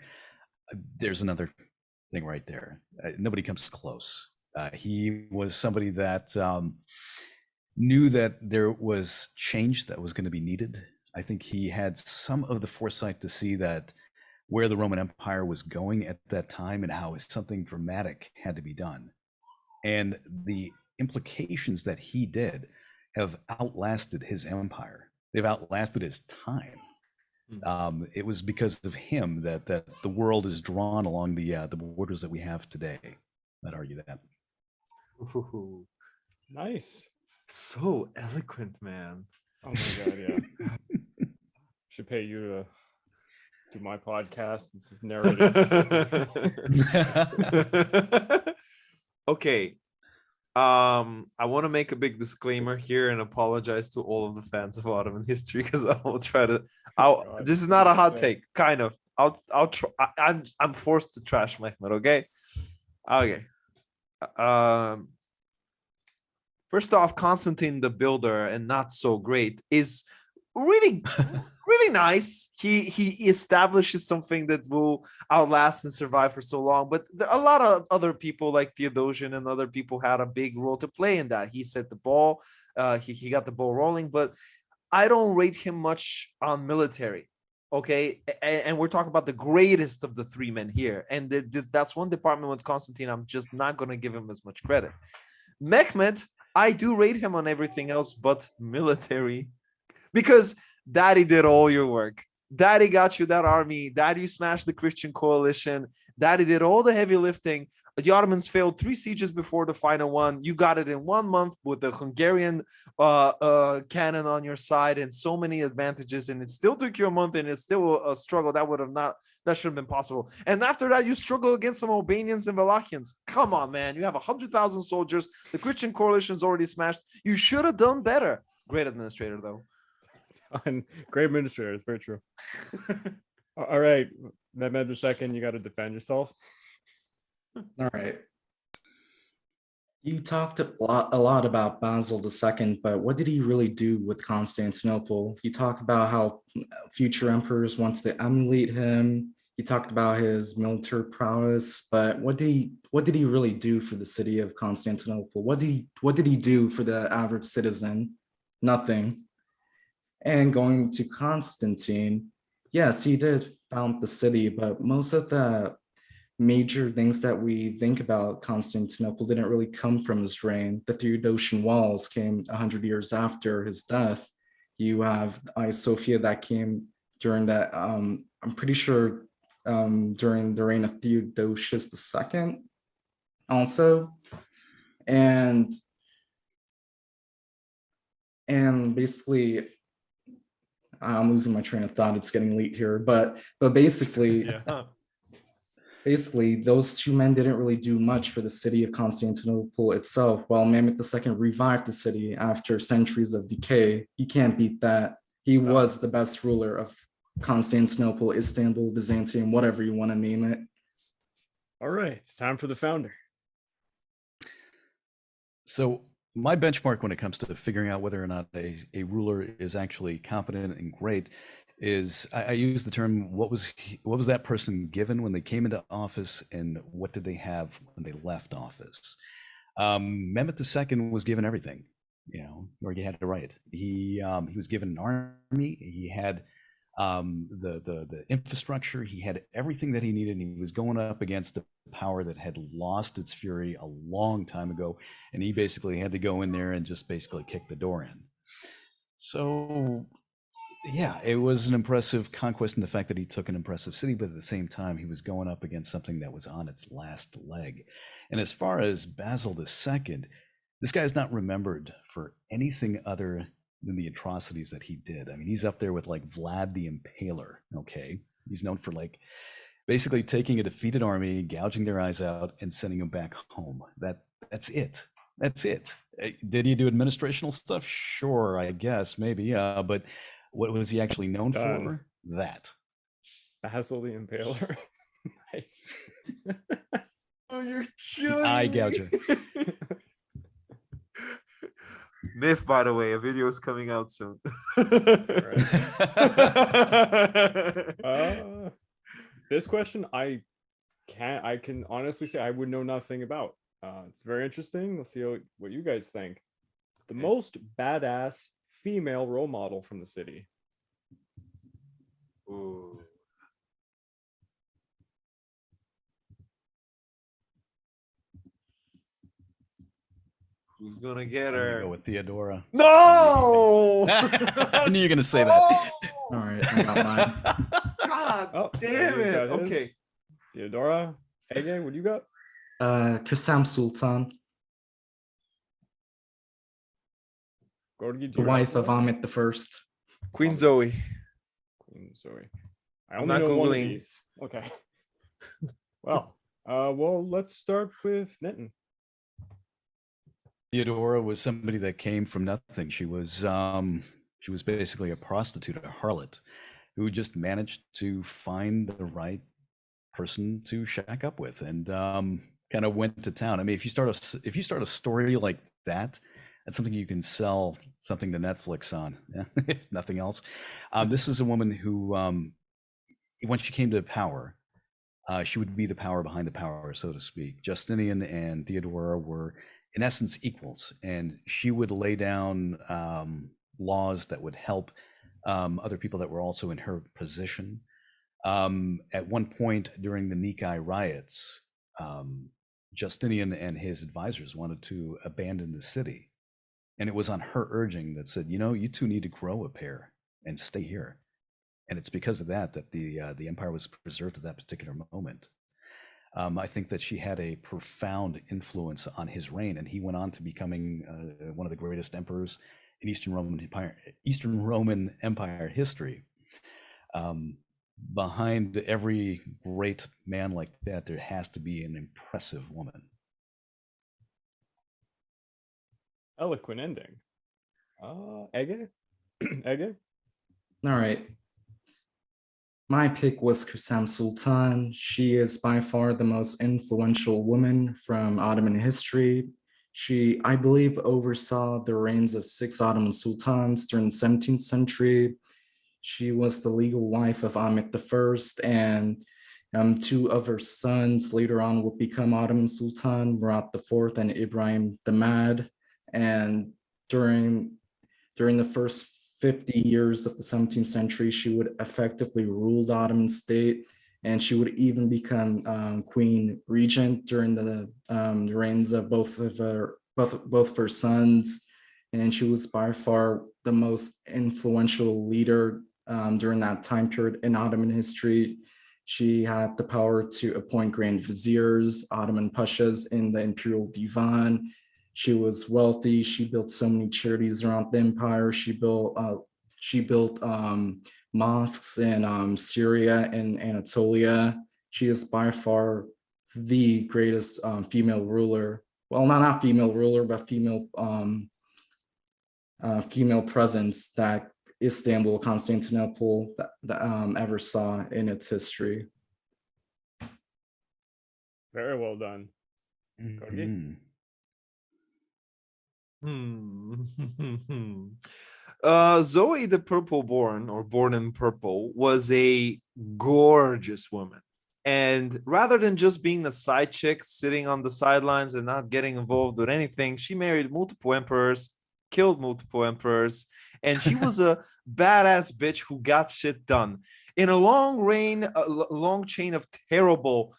there's another thing right there. Nobody comes close. He was somebody that knew that there was change that was going to be needed. I think he had some of the foresight to see that where the Roman Empire was going at that time and how something dramatic had to be done. And the implications that he did have outlasted his empire. They've outlasted his time. It was because of him that the world is drawn along the borders that we have today. I'd argue that. Ooh, nice. So eloquent, man. Oh my god, yeah. Should pay you to do my podcast. This is narrative. Okay. I want to make a big disclaimer here and apologize to all of the fans of Ottoman history, because I will try to. This is not a hot take, kind of. I'll try. I'm forced to trash Mehmet. Okay. Okay. First off, Constantine the Builder and Not So Great is really really nice. He establishes something that will outlast and survive for so long, but a lot of other people like Theodosian and other people had a big role to play in that. He set the ball, he got the ball rolling, but I don't rate him much on military. Okay, and we're talking about the greatest of the three men here, and that's one department with Constantine I'm just not going to give him as much credit. Mehmet, I do rate him on everything else but military, because Daddy did all your work. Daddy got you that army. Daddy smashed the Christian coalition. Daddy did all the heavy lifting. The Ottomans failed 3 sieges before the final one. You got it in 1 month with the Hungarian cannon on your side and so many advantages, and it still took you a month, and it's still a struggle that should have been possible. And after that, you struggle against some Albanians and Wallachians. Come on, man. You have 100,000 soldiers. The Christian coalition's already smashed. You should have done better. Great administrator, though. Great administrator. It's very true. All right, Mehmed II, you got to defend yourself. All right. You talked a lot about Basil II, but what did he really do with Constantinople? You talked about how future emperors wanted to emulate him. You talked about his military prowess, but what did he really do for the city of Constantinople? What did he do for the average citizen? Nothing. And going to Constantine, yes, he did found the city, but most of the major things that we think about Constantinople didn't really come from his reign. The Theodosian walls came 100 years after his death. You have Hagia Sophia that came during that. I'm pretty sure during the reign of Theodosius II also. And basically, I'm losing my train of thought. It's getting late here, but basically, basically, those two men didn't really do much for the city of Constantinople itself. While Mehmet II revived the city after centuries of decay, you can't beat that. He was the best ruler of Constantinople, Istanbul, Byzantine, whatever you want to name it. All right, it's time for the founder. So my benchmark when it comes to figuring out whether or not a ruler is actually competent and great is I use the term what was that person given when they came into office, and what did they have when they left office. Mehmet II was given everything, or he had to write. He was given an army. He had the infrastructure. He had everything that he needed, and he was going up against a power that had lost its fury a long time ago, and he basically had to go in there and just basically kick the door in. So yeah, it was an impressive conquest in the fact that he took an impressive city, but at the same time, he was going up against something that was on its last leg. And as far as Basil II, this guy is not remembered for anything other than the atrocities that he did. I mean, he's up there with like Vlad the Impaler, okay? He's known for like basically taking a defeated army, gouging their eyes out, and sending them back home. That's it. That's it. Did he do administrational stuff? Sure, I guess, maybe. But what was he actually known for? That. Basil the Impaler. Nice. Oh, you're killing Eye me. gouger. Myth, by the way, a video is coming out soon. This question I can honestly say I would know nothing about. It's very interesting. Let's see what you guys think. The most badass female role model from the city. Ooh. Who's gonna get I'm gonna her? go with Theodora. No! I knew you were gonna say that. All right, I got mine. God damn it. Okay. Theodora, Ege, what do you got? Kösem Sultan, Georgi, the wife of Ahmet I. Queen Zoe. Queen Zoe. I I'm only not know one of Googling. these. Okay. Well, let's start with Nitin. Theodora was somebody that came from nothing. She was basically a prostitute, a harlot, who just managed to find the right person to shack up with, and kind of went to town. I mean, if you start a story like that, that's something you can sell something to Netflix on. If nothing else. This is a woman who, once she came to power, she would be the power behind the power, so to speak. Justinian and Theodora were, in essence, equals, and she would lay down laws that would help other people that were also in her position. At one point during the Nikai riots, Justinian and his advisors wanted to abandon the city, and it was on her urging that said, you two need to grow a pair and stay here. And it's because of that the empire was preserved at that particular moment. I think that she had a profound influence on his reign, and he went on to becoming one of the greatest emperors in Eastern Roman Empire history. Behind every great man like that, there has to be an impressive woman. Eloquent ending. Ege? Ege? All right. My pick was Kösem Sultan. She is by far the most influential woman from Ottoman history. She, I believe, oversaw the reigns of 6 Ottoman sultans during the 17th century. She was the legal wife of Ahmet I, and 2 of her sons later on would become Ottoman Sultan, Murat IV and Ibrahim the Mad. And during the first 50 years of the 17th century, she would effectively rule the Ottoman state, and she would even become queen regent during the reigns of both of her sons. And she was by far the most influential leader during that time period in Ottoman history. She had the power to appoint grand viziers, Ottoman pashas in the imperial divan. She was wealthy. She built so many charities around the empire. She built mosques in Syria and Anatolia. She is by far the greatest female ruler. Well, not female ruler, but female presence that Istanbul, Constantinople ever saw in its history. Very well done. Georgi? Zoe the Purple Born, or Born in Purple, was a gorgeous woman. And rather than just being a side chick sitting on the sidelines and not getting involved with anything, she married multiple emperors, killed multiple emperors, and she was a badass bitch who got shit done. In a long chain of terrible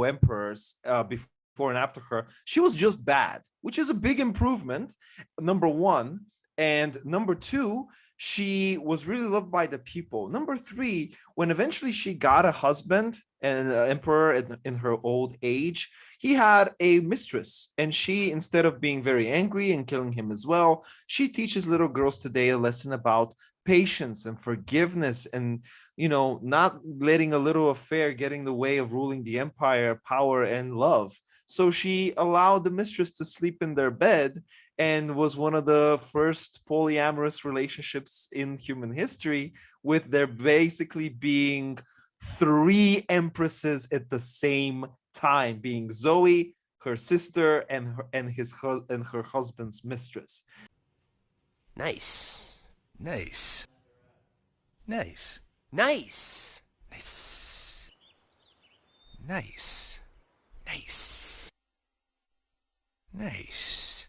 emperors before and after her, she was just bad, which is a big improvement, number one. And number two, she was really loved by the people. Number three, when eventually she got a husband and an emperor in her old age, he had a mistress. And she, instead of being very angry and killing him as well, she teaches little girls today a lesson about patience and forgiveness and, you know, not letting a little affair get in the way of ruling the empire, power, and love. So she allowed the mistress to sleep in their bed, and was one of the first polyamorous relationships in human history, with there basically being 3 empresses at the same time, being Zoe, her sister, and her husband's mistress. Nice. Nice. Nice. Nice. Nice. Nice. Nice. Nice.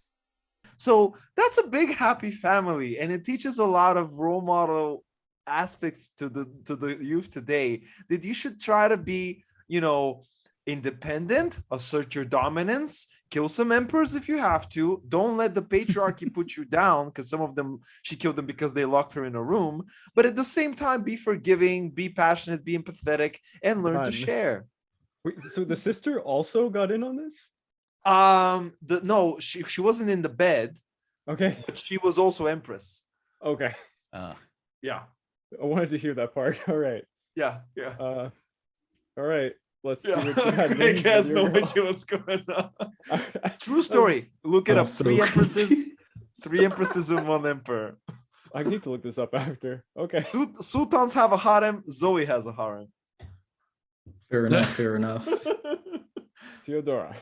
So that's a big happy family, and it teaches a lot of role model aspects to the youth today, that you should try to be, you know, independent, assert your dominance, kill some emperors if you have to. Don't let the patriarchy put you down, because some of them, she killed them because they locked her in a room. But at the same time, be forgiving, be passionate, be empathetic, and learn to share. Wait, so the sister also got in on this? No, she wasn't in the bed. Okay. But she was also empress. Okay. Yeah. I wanted to hear that part. All right. Yeah. All right. Let's see what you got. Greg has no idea what's going on. True story. Look it up. so 3 empresses, 3 empresses and 1 emperor. I need to look this up after. Okay. Sultans have a harem. Zoe has a harem. Fair enough. Fair enough. Theodora.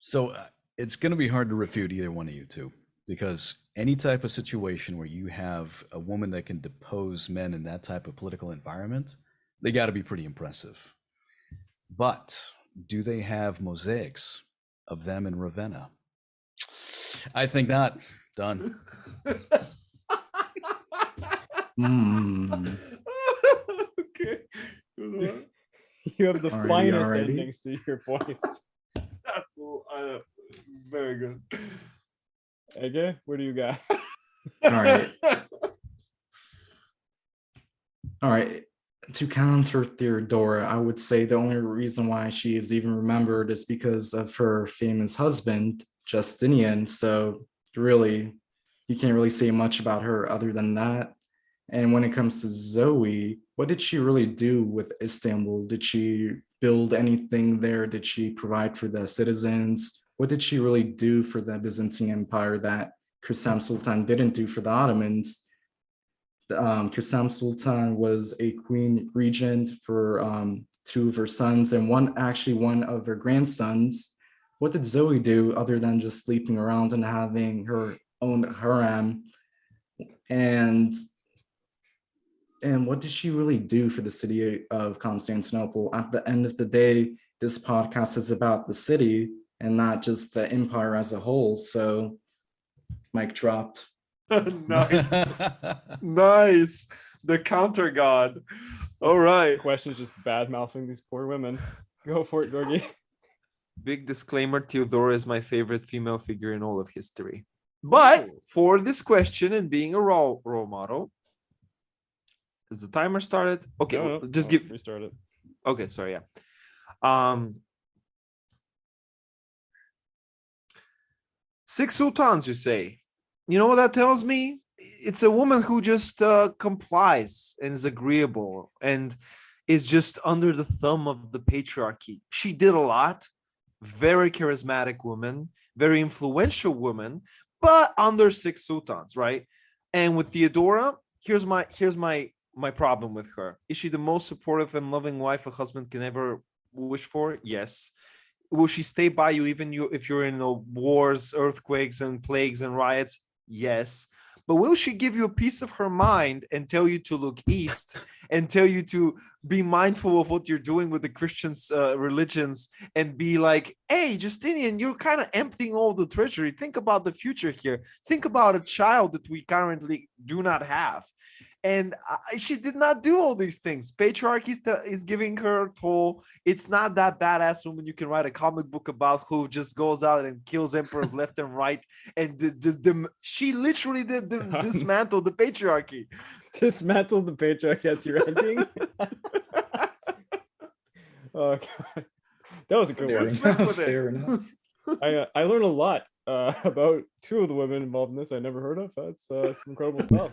So it's going to be hard to refute either one of you two, because any type of situation where you have a woman that can depose men in that type of political environment, they got to be pretty impressive. But do they have mosaics of them in Ravenna? I think not. Done. Okay. You have the finest endings to your points. That's very good. Ege, what do you got? All right. To counter Theodora, I would say the only reason why she is even remembered is because of her famous husband, Justinian. So really, you can't really say much about her other than that. And when it comes to Zoe, what did she really do with Istanbul? Did she build anything there? Did she provide for the citizens? What did she really do for the Byzantine Empire that Kösem Sultan didn't do for the Ottomans? Kösem Sultan was a queen regent for 2 of her sons and one of her grandsons. What did Zoe do other than just sleeping around and having her own harem? And what did she really do for the city of Constantinople? At the end of the day, this podcast is about the city and not just the empire as a whole. So, mic dropped. Nice. Nice. The counter god. All right. Questions just bad mouthing these poor women. Go for it, Georgi. Big disclaimer, Theodora is my favorite female figure in all of history. But for this question and being a role model, is the timer started? Okay, No, just give. Restart it. Okay, sorry. Yeah. 6 sultans, you say? You know what that tells me? It's a woman who just complies and is agreeable and is just under the thumb of the patriarchy. She did a lot. Very charismatic woman, very influential woman, but under 6 sultans, right? And with Theodora, here's my problem with her. Is she the most supportive and loving wife a husband can ever wish for? Yes. Will she stay by you even if you're in wars, earthquakes, and plagues and riots? Yes. But will she give you a piece of her mind and tell you to look east and tell you to be mindful of what you're doing with the Christians' religions and be like, hey, Justinian, you're kind of emptying all the treasury. Think about the future here. Think about a child that we currently do not have. And she did not do all these things. Patriarchy is giving her a toll. It's not that badass woman you can write a comic book about who just goes out and kills emperors left and right. And she literally did dismantle the patriarchy. Dismantle the patriarchy. That's your ending. Oh, God. That was a good one. Fair enough. I learned a lot about 2 of the women involved in this I never heard of. That's some incredible stuff.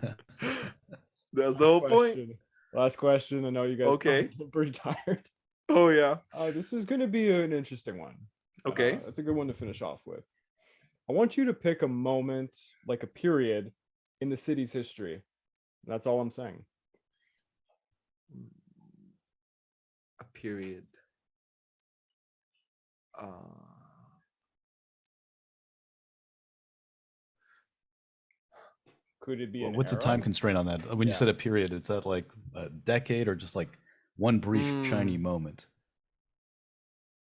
That's the whole point. Last question. I know you guys are pretty tired. Oh, yeah. This is going to be an interesting one. Okay. That's a good one to finish off with. I want you to pick a moment, like a period, in the city's history. That's all I'm saying. A period. Could it be an what's the era? time constraint on that? When you said a period, is that like a decade or just like one brief shiny moment?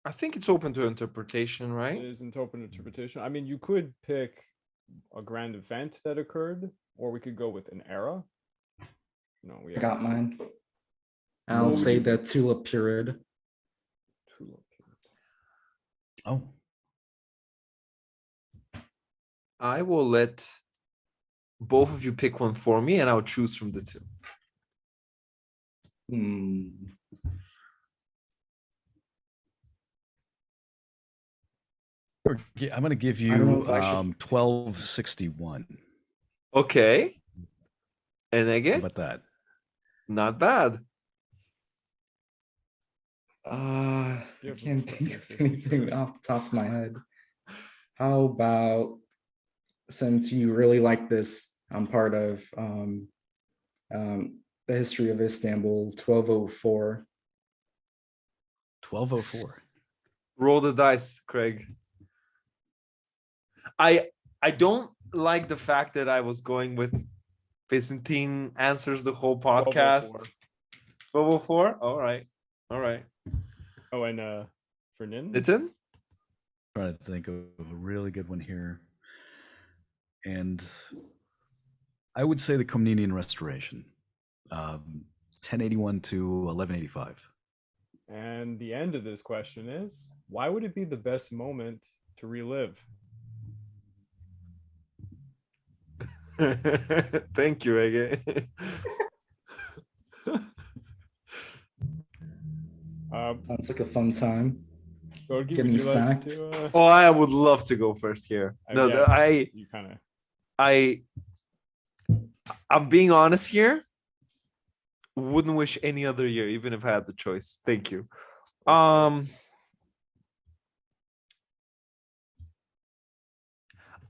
I think it's open to interpretation, right? It isn't open to interpretation. I mean, you could pick a grand event that occurred, or we could go with an era. No, we got mine. I'll say the tulip period. Tulip period. Oh. I will let both of you pick one for me, and I'll choose from the 2. I'm going to give you 1261. Okay. And again? How about that? Not bad. I can't think of anything off the top of my head. How about, since you really like this, I'm part of the history of Istanbul, 1204. 1204. Roll the dice, Craig. I don't like the fact that I was going with Byzantine answers the whole podcast. 1204? All right. Oh, and for Nin? Nitin? Trying to think of a really good one here. And I would say the Komnenian Restoration, 1081 to 1185. And the end of this question is, why would it be the best moment to relive? Thank you, Ege. Sounds like a fun time. Georgi, Getting sacked. Oh, I would love to go first here. I'm being honest here. Wouldn't wish any other year, even if I had the choice. Thank you. I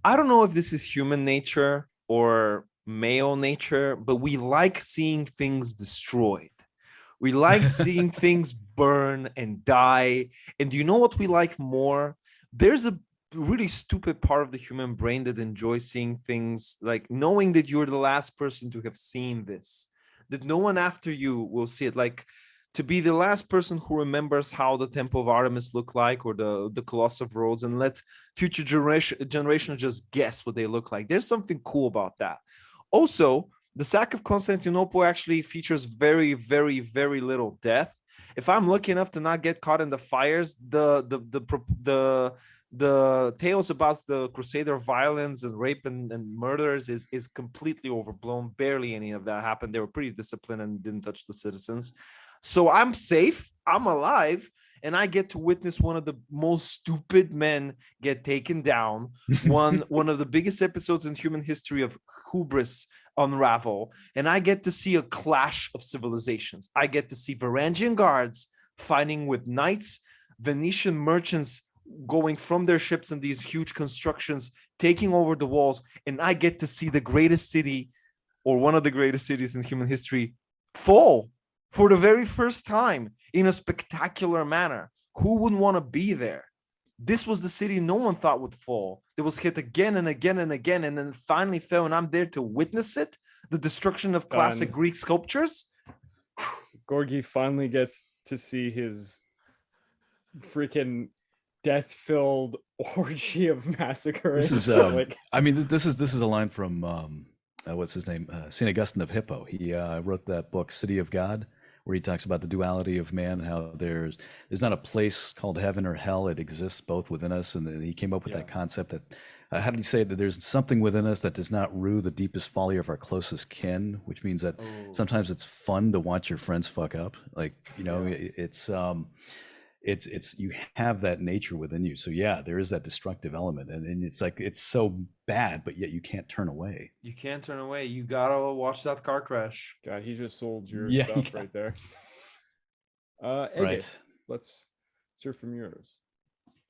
don't know if this is human nature or male nature, but we like seeing things destroyed. We like seeing things burn and die. And do you know what we like more? There's a really stupid part of the human brain that enjoys seeing things, like knowing that you're the last person to have seen this, that no one after you will see it. Like to be the last person who remembers how the Temple of Artemis looked like, or the Colossus of Rhodes, and let future generations just guess what they look like. There's something cool about that. Also, the sack of Constantinople actually features very, very, very little death. If I'm lucky enough to not get caught in the fires, the The tales about the Crusader violence and rape and murders is completely overblown. Barely any of that happened. They were pretty disciplined and didn't touch the citizens. So I'm safe, I'm alive, and I get to witness one of the most stupid men get taken down. One of the biggest episodes in human history of hubris unravel, and I get to see a clash of civilizations. I get to see Varangian guards fighting with knights, Venetian merchants going from their ships in these huge constructions, taking over the walls, and I get to see the greatest city, or one of the greatest cities in human history, fall for the very first time in a spectacular manner. Who wouldn't want to be there? This was the city no one thought would fall. It was hit again and again and again, and then finally fell, and I'm there to witness it. The destruction of classic Greek sculptures. Georgi finally gets to see his freaking death-filled orgy of massacre. This is, like, I mean, this is a line from what's his name, Saint Augustine of Hippo. He wrote that book, City of God, where he talks about the duality of man, how there's not a place called heaven or hell; it exists both within us. And then he came up with that concept that, how did he say it? That there's something within us that does not rue the deepest folly of our closest kin, which means that sometimes it's fun to watch your friends fuck up. Like, you know, it's you have that nature within you. So yeah, there is that destructive element, and it's like, it's so bad, but yet you can't turn away. You can't turn away. You gotta watch that car crash. God, he just sold your Yeah, stuff right there. Ege, Right. let's hear from yours.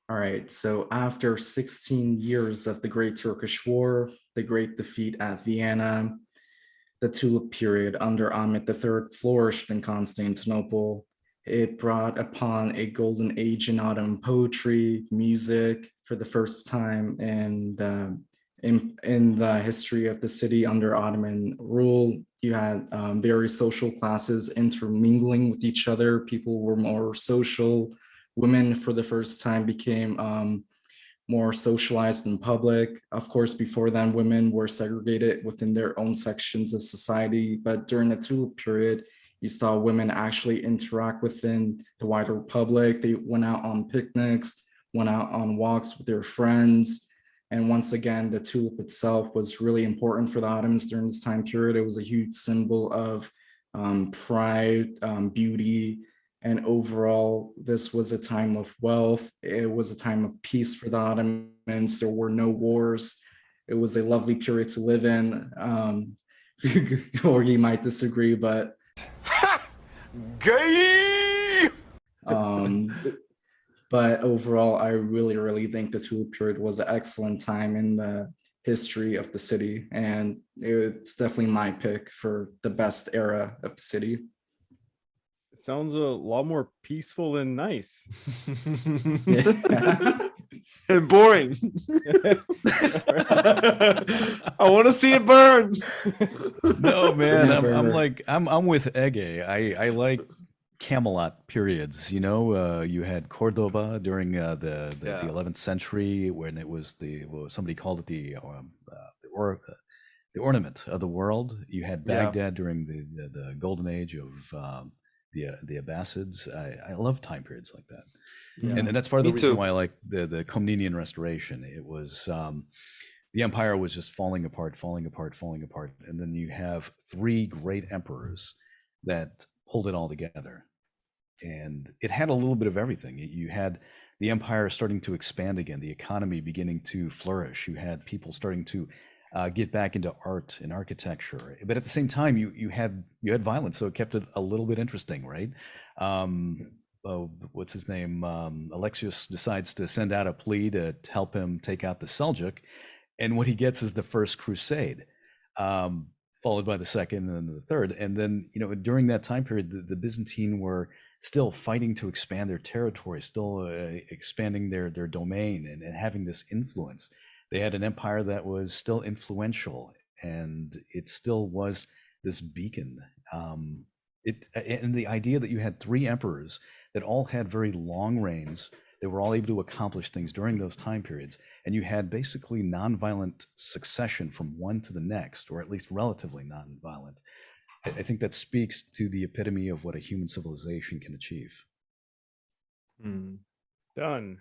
All right, so after 16 years of the Great Turkish War, the Great Defeat at Vienna, the Tulip period under Ahmet III flourished in Constantinople. It brought upon a golden age in Ottoman poetry, music for the first time, and in the history of the city under Ottoman rule. You had various social classes intermingling with each other. People were more social. Women, for the first time, became more socialized in public. Of course, before then, women were segregated within their own sections of society. But during the Tulip period, you saw women actually interact within the wider public. They went out on picnics, went out on walks with their friends. And once again, the tulip itself was really important for the Ottomans during this time period. It was a huge symbol of pride, beauty, and overall, this was a time of wealth. It was a time of peace for the Ottomans. There were no wars. It was a lovely period to live in. Georgi might disagree, but Gay! But overall, I really think the Tulip period was an excellent time in the history of the city, and it's definitely my pick for the best era of the city. It sounds a lot more peaceful and nice. And boring. I want to see it burn. No, man, I'm with Ege. I like Camelot periods. You know, you had Cordoba during the 11th century, when it was somebody called it the ornament of the world. You had Baghdad during the golden age of the Abbasids. I love time periods like that. Yeah. And that's part of the reason why I like the Komnenian Restoration. It was the empire was just falling apart, and then you have three great emperors that pulled it all together, and it had a little bit of everything. You had the empire starting to expand again, the economy beginning to flourish. You had people starting to get back into art and architecture, but at the same time, you had violence, so it kept it a little bit interesting, right? What's his name? Alexius decides to send out a plea to help him take out the Seljuk, and what he gets is the First Crusade, followed by the second and the third. And then, you know, during that time period, the Byzantine were still fighting to expand their territory, still expanding their domain and having this influence. They had an empire that was still influential, and it still was this beacon. And the idea that you had three emperors that all had very long reigns, that were all able to accomplish things during those time periods, and you had basically nonviolent succession from one to the next, or at least relatively nonviolent. I think that speaks to the epitome of what a human civilization can achieve. Done.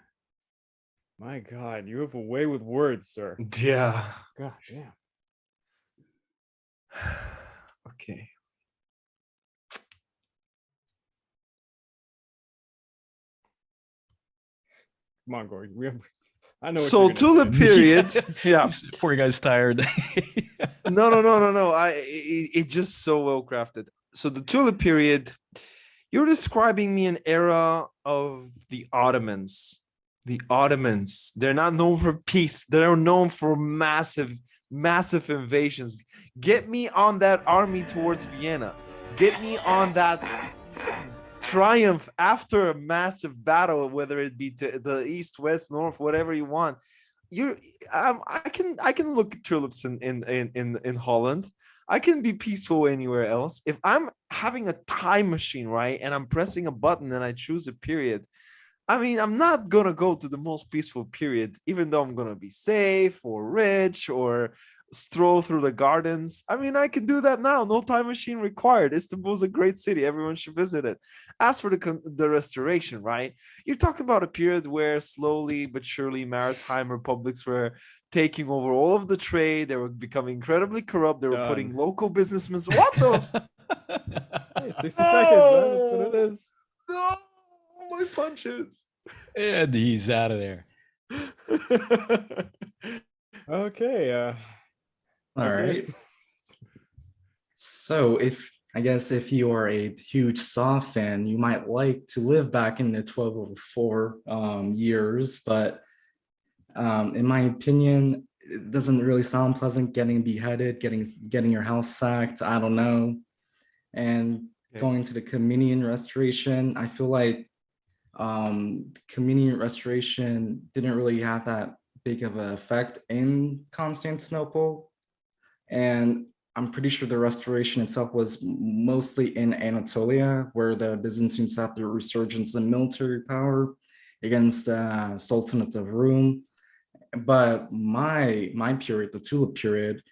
My God, you have a way with words, sir. Yeah. God damn. Okay. Come on, Gordy. I know what So you're gonna tulip say. period. Yeah. Poor guy's tired. No. It's just so well crafted. So the tulip period, you're describing me an era of the Ottomans. The Ottomans. They're not known for peace. They're known for massive invasions. Get me on that army towards Vienna. Get me on that triumph after a massive battle, whether it be to the east, west, north, whatever you want. I can look at tulips in Holland. I can be peaceful anywhere else. If I'm having a time machine, right, and I'm pressing a button and I choose a period, I mean, I'm not gonna go to the most peaceful period, even though I'm gonna be safe or rich or stroll through the gardens. I mean, I can do that now. No time machine required. Istanbul's a great city. Everyone should visit it. As for the restoration, right? You're talking about a period where slowly but surely maritime republics were taking over all of the trade. They were becoming incredibly corrupt. They were putting local businessmen. What the? Hey, 60 seconds. Huh? That's what it is. No, my punches. And he's out of there. Okay. All right. So if you are a huge Saw fan, you might like to live back in the 1204 years, but in my opinion, it doesn't really sound pleasant getting beheaded, getting your house sacked. I don't know. And going to the Communion Restoration, I feel like Communion Restoration didn't really have that big of an effect in Constantinople. And I'm pretty sure the restoration itself was mostly in Anatolia, where the Byzantines had their resurgence in military power against the Sultanate of Rome. But my period, the Tulip period,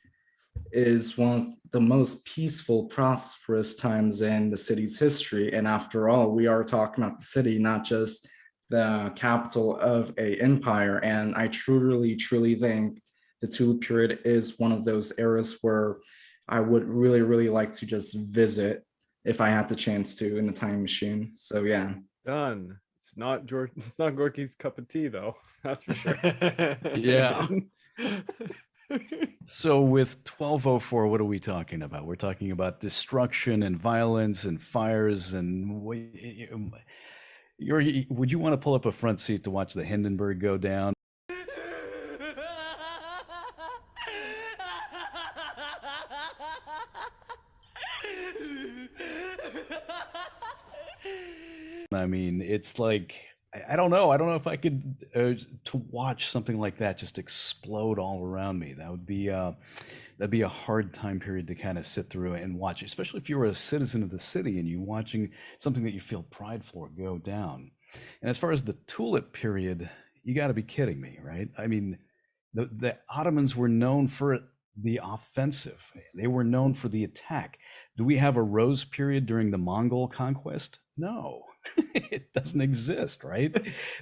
is one of the most peaceful, prosperous times in the city's history. And after all, we are talking about the city, not just the capital of an empire. And I truly think the Tulip period is one of those eras where I would really like to just visit if I had the chance to in the time machine. So yeah. Done. It's not Gorky's cup of tea, though. That's for sure. Yeah. So with 1204, what are we talking about? We're talking about destruction and violence and fires and would you want to pull up a front seat to watch the Hindenburg go down? I mean, it's like, I don't know. I don't know if I could to watch something like that just explode all around me. That'd be a hard time period to kind of sit through and watch, especially if you were a citizen of the city and you watching something that you feel pride for go down. And as far as the Tulip period, you got to be kidding me, right? I mean, the Ottomans were known for the offensive. They were known for the attack. Do we have a rose period during the Mongol conquest? No. It doesn't exist, right?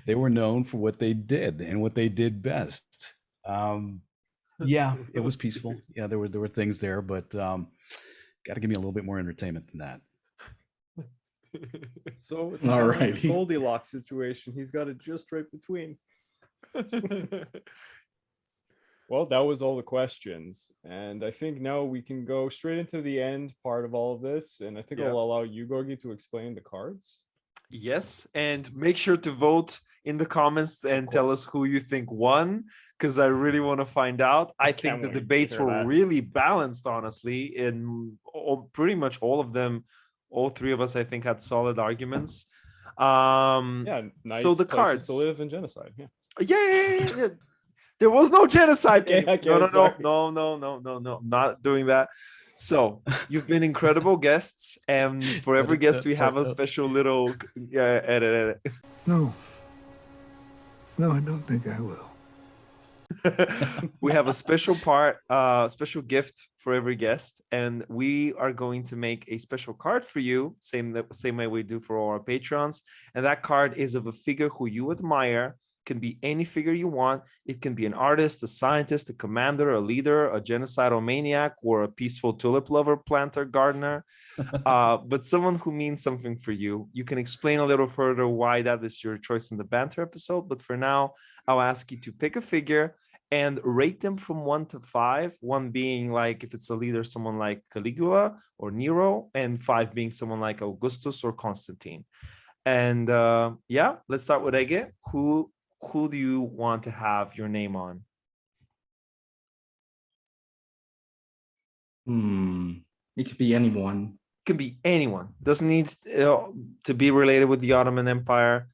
They were known for what they did and what they did best. Yeah, it was peaceful. Yeah, there were things there, but got to give me a little bit more entertainment than that. So it's All like righty. a Goldilocks situation. He's got it just right between. Well, that was all the questions. And I think now we can go straight into the end part of all of this. And I think I'll allow you, Gorgi, to explain the cards. Yes, and make sure to vote in the comments and tell us who you think won, because I really want to find out. I think the debates were really balanced, honestly, in pretty much all of them. All three of us, I think, had solid arguments. Yeah, nice so the places cards to live in genocide. Yeah. Yeah. There was no genocide. Okay, No, not doing that. So you've been incredible guests, and for every guest we have a special little edit. No, I don't think I will. We have a special special gift for every guest, and we are going to make a special card for you, same way we do for all our patrons. And that card is of a figure who you admire, Can be any figure you want. It can be an artist, a scientist, a commander, a leader, a genocidal maniac, or a peaceful tulip lover, planter, gardener. But someone who means something for you. You can explain a little further why that is your choice in the banter episode. But for now, I'll ask you to pick a figure and rate them from 1 to 5. 1 being like if it's a leader, someone like Caligula or Nero, and 5 being someone like Augustus or Constantine. And yeah, let's start with Ege. Who do you want to have your name on? It could be anyone. It can be anyone. Doesn't need to be related with the Ottoman Empire.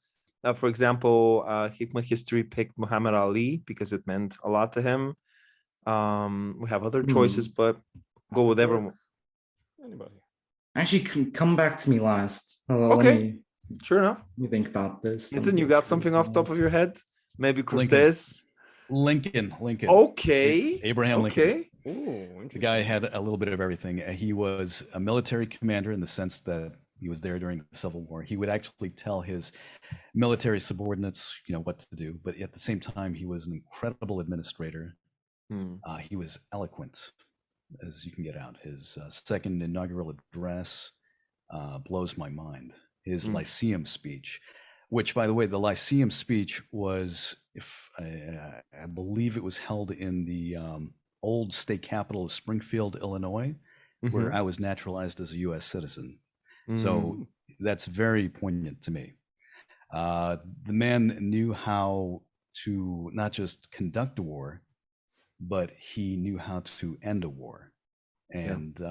For example, Hikmah History picked Muhammad Ali because it meant a lot to him. We have other choices, but go with everyone. Anybody. Actually, come back to me last. Okay. Sure enough. Let me think about this. Nathan, you got something off the top of your head? Maybe Cortez? Lincoln. Okay. Abraham Lincoln. Okay. Ooh, The guy had a little bit of everything. He was a military commander in the sense that he was there during the Civil War. He would actually tell his military subordinates, what to do. But at the same time, he was an incredible administrator. He was eloquent, as you can get out. His second inaugural address blows my mind. His Lyceum speech, which, by the way, the Lyceum speech was, if I believe it was held in the old state capital of Springfield, Illinois, where I was naturalized as a U.S. citizen. So that's very poignant to me. The man knew how to not just conduct a war, but he knew how to end a war. And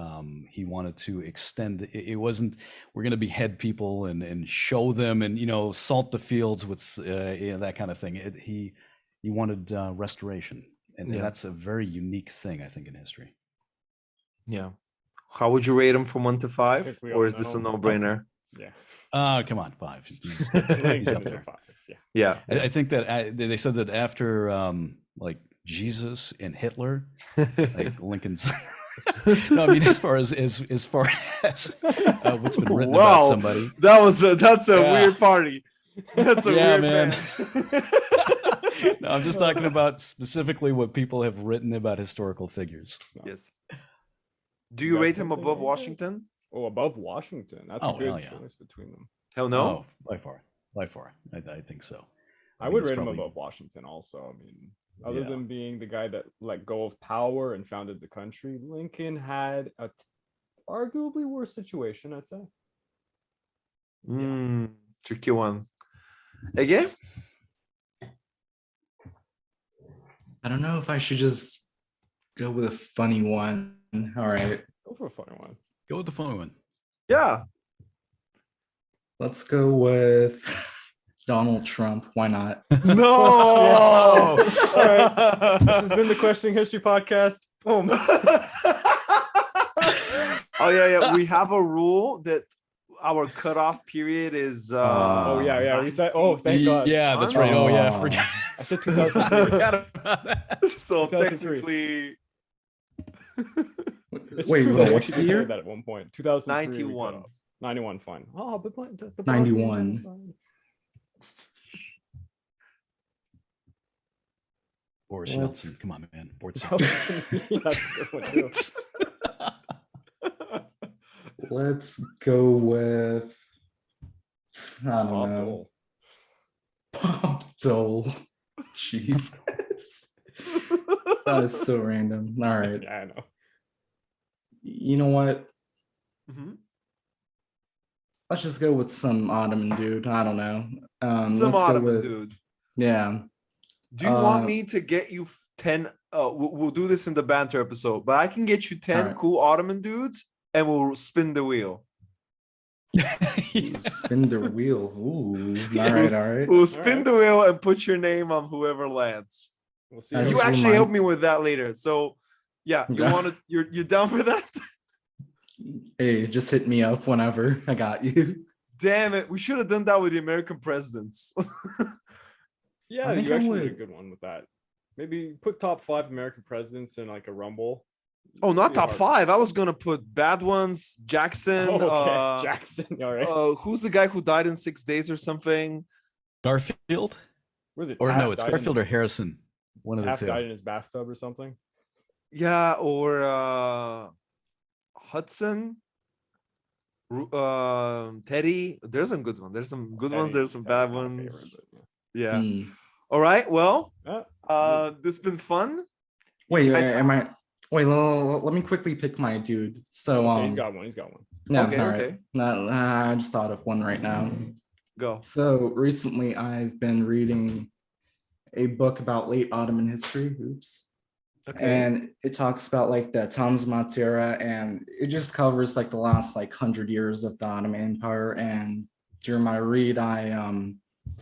he wanted to extend it. Wasn't we're going to behead people and show them and salt the fields with that kind of thing. He wanted restoration, and that's a very unique thing, I think, in history. Yeah. How would you rate him from 1 to 5, or is this a no-brainer? Yeah. Come on, 5. He's up there. 5. Yeah. I think that they said that after like Jesus and Hitler, like Lincoln's. No, I mean as far as what's been written about somebody. That's a weird party. That's a weird man. man. No, I'm just talking about specifically what people have written about historical figures. Yes. Do you rate him above Washington? Oh, above Washington. That's a good choice between them. Hell no. Oh, by far. I think so. I would rate him above Washington also. I mean, other than being the guy that let go of power and founded the country, Lincoln had a arguably worse situation, I'd say. Tricky one. Again? I don't know if I should just go with a funny one. All right. Go for a funny one. Go with the funny one. Yeah. Let's go with Donald Trump. Why not? No. All right. This has been the Questioning History Podcast. Boom. Oh yeah. We have a rule that our cutoff period is. We said. Oh, thank God. Yeah, that's right. Oh yeah, I forgot. I said 2003. Forgot about that. So 2003. technically. Wait, what's the year? That at one point, 2003. 91. 91, fine. Oh, but the 91. Boris Yeltsin. Come on, man. Boris Let's go with, I don't know. Pop Dole. Jesus. That is so random. All right. Yeah, I know. You know what? Mm-hmm. Let's just go with some Ottoman dude. I don't know. Some Ottoman dude. Yeah. Do you want me to get you 10? We'll do this in the banter episode, but I can get you 10 cool Ottoman dudes, and we'll spin the wheel. Spin the wheel. Ooh. All right. We'll spin the wheel and put your name on whoever lands. We'll see. You actually help me with that later. So, yeah, you're down for that? Hey, just hit me up whenever. I got you. Damn it. We should have done that with the American presidents. Yeah, you actually did a good one with that. Maybe put top 5 American presidents in like a rumble. Oh, not top 5. I was going to put bad ones. Jackson. Oh, okay. Jackson. All right. Who's the guy who died in 6 days or something? Garfield? Was it? Or Taft no, it's died Garfield or Harrison. One of the Taft two. died in his bathtub or something. Yeah, or Hudson, Teddy. There's some good ones. There's some good ones. There's some bad ones. Yeah. All right. Well, this has been fun. Wait, am I? Wait, let me quickly pick my dude. So Okay, he's got one. He's got one. No, Okay, all right. okay. No, I just thought of one right now. Go. So recently, I've been reading a book about late Ottoman history. Oops. Okay. And it talks about like the Tanzimat era, and it just covers like the last like 100 years of the Ottoman Empire. And during my read, I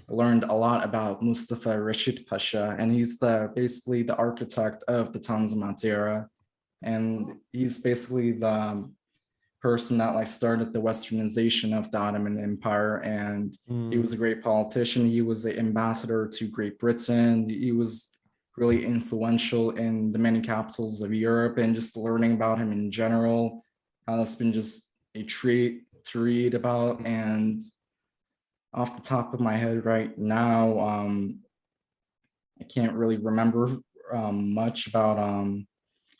learned a lot about Mustafa Rashid Pasha, and he's basically the architect of the Tanzimat era, and he's basically the person that like started the westernization of the Ottoman Empire. And he was a great politician. He was the ambassador to Great Britain. He was really influential in the many capitals of Europe, and just learning about him in general has been just a treat to read about. And off the top of my head right now, I can't really remember much about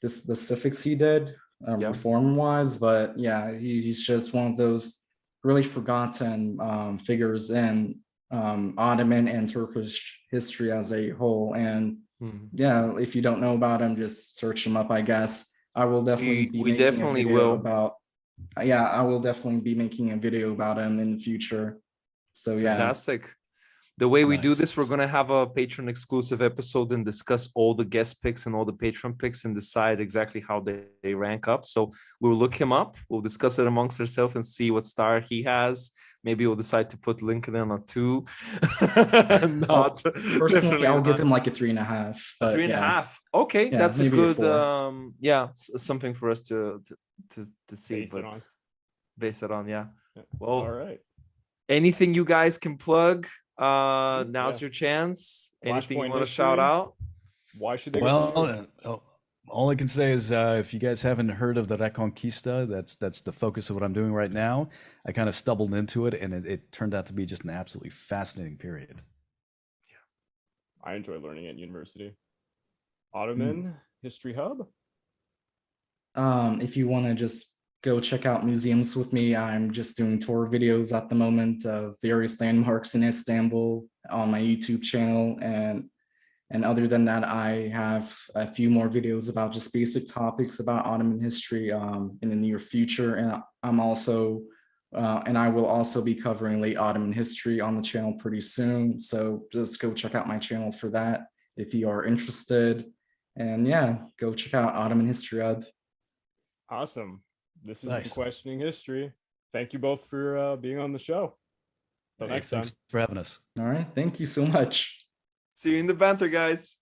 the specifics he did reform wise, but yeah, he's just one of those really forgotten figures in Ottoman and Turkish history as a whole. And yeah, if you don't know about him, just search him up, I guess. I will definitely be making definitely a video will. about I will definitely be making a video about him in the future. So yeah. Fantastic. The way we do Nice. this, we're going to have a patron exclusive episode and discuss all the guest picks and all the patron picks and decide exactly how they rank up. So we'll look him up. We'll discuss it amongst ourselves and see what star he has. Maybe we'll decide to put Lincoln on a 2. Not personally, I'll give him like a 3.5. A 3.5. Okay, Yeah, that's a maybe good 4. something for us to see. Base it on, yeah. Well, all right. Anything you guys can plug? Now's your chance. Anything you want to shout out? Why should they? All I can say is if you guys haven't heard of the Reconquista, that's the focus of what I'm doing right now. I kind of stumbled into it, and it turned out to be just an absolutely fascinating period. Yeah, I enjoy learning at university. Ottoman History Hub. If you want to just go check out museums with me, I'm just doing tour videos at the moment of various landmarks in Istanbul on my YouTube channel. And other than that, I have a few more videos about just basic topics about Ottoman history in the near future. And I will also be covering late Ottoman history on the channel pretty soon. So just go check out my channel for that if you are interested. And yeah, go check out Ottoman History Hub. Awesome. This has Nice. been Questioning History. Thank you both for being on the show. Till next time. Thanks for having us. All right. Thank you so much. See you in the banter, guys.